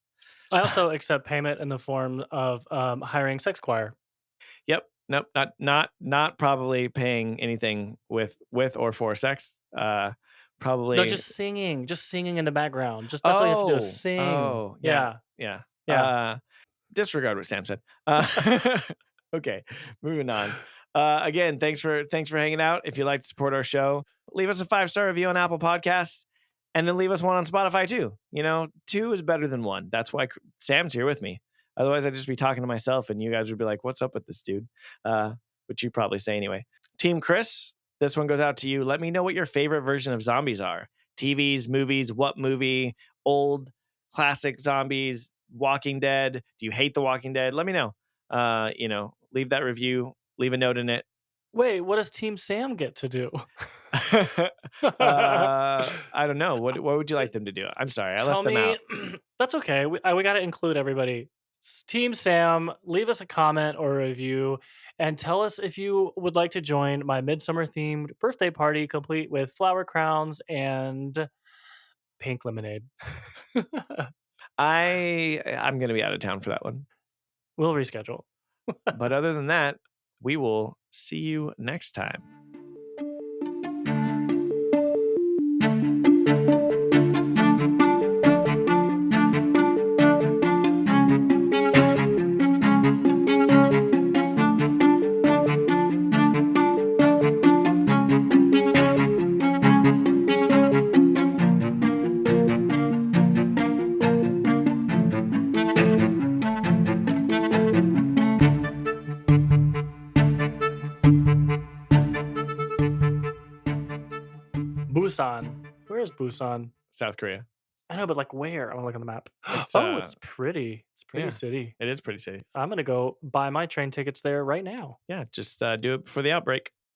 I also accept payment in the form of hiring sex choir. Yep. Nope. Not probably paying anything with or for sex. No, Probably. just singing in the background. Just that's all you have to do is Oh. sing. Oh. Yeah. Yeah, Yeah. yeah. Disregard what Sam said. Okay. Moving on. Again, thanks for hanging out. If you'd like to support our show, leave us a 5-star review on Apple Podcasts, and then leave us one on Spotify too. You know, 2 is better than 1. That's why Sam's here with me. Otherwise, I'd just be talking to myself, and you guys would be like, "What's up with this dude?" Which you probably say anyway. Team Chris, this one goes out to you. Let me know what your favorite version of zombies are. TVs, movies, what movie? Old, classic zombies, Walking Dead. Do you hate The Walking Dead? Let me know. Leave that review, leave a note in it. Wait, what does Team Sam get to do? I don't know. What would you like them to do? I'm sorry, I Tell left them me out. that's okay. We got to include everybody. Team Sam, leave us a comment or a review and tell us if you would like to join my midsummer themed birthday party complete with flower crowns and pink lemonade. I'm gonna be out of town for that one. We'll reschedule. But other than that, we will see you next time. Busan. Where is Busan? South Korea. I know, but like where? I'm gonna look on the map. It's Oh, it's pretty. It's a pretty yeah, city. it is pretty safe. I'm gonna go buy my train tickets there right now. Yeah, just do it before the outbreak.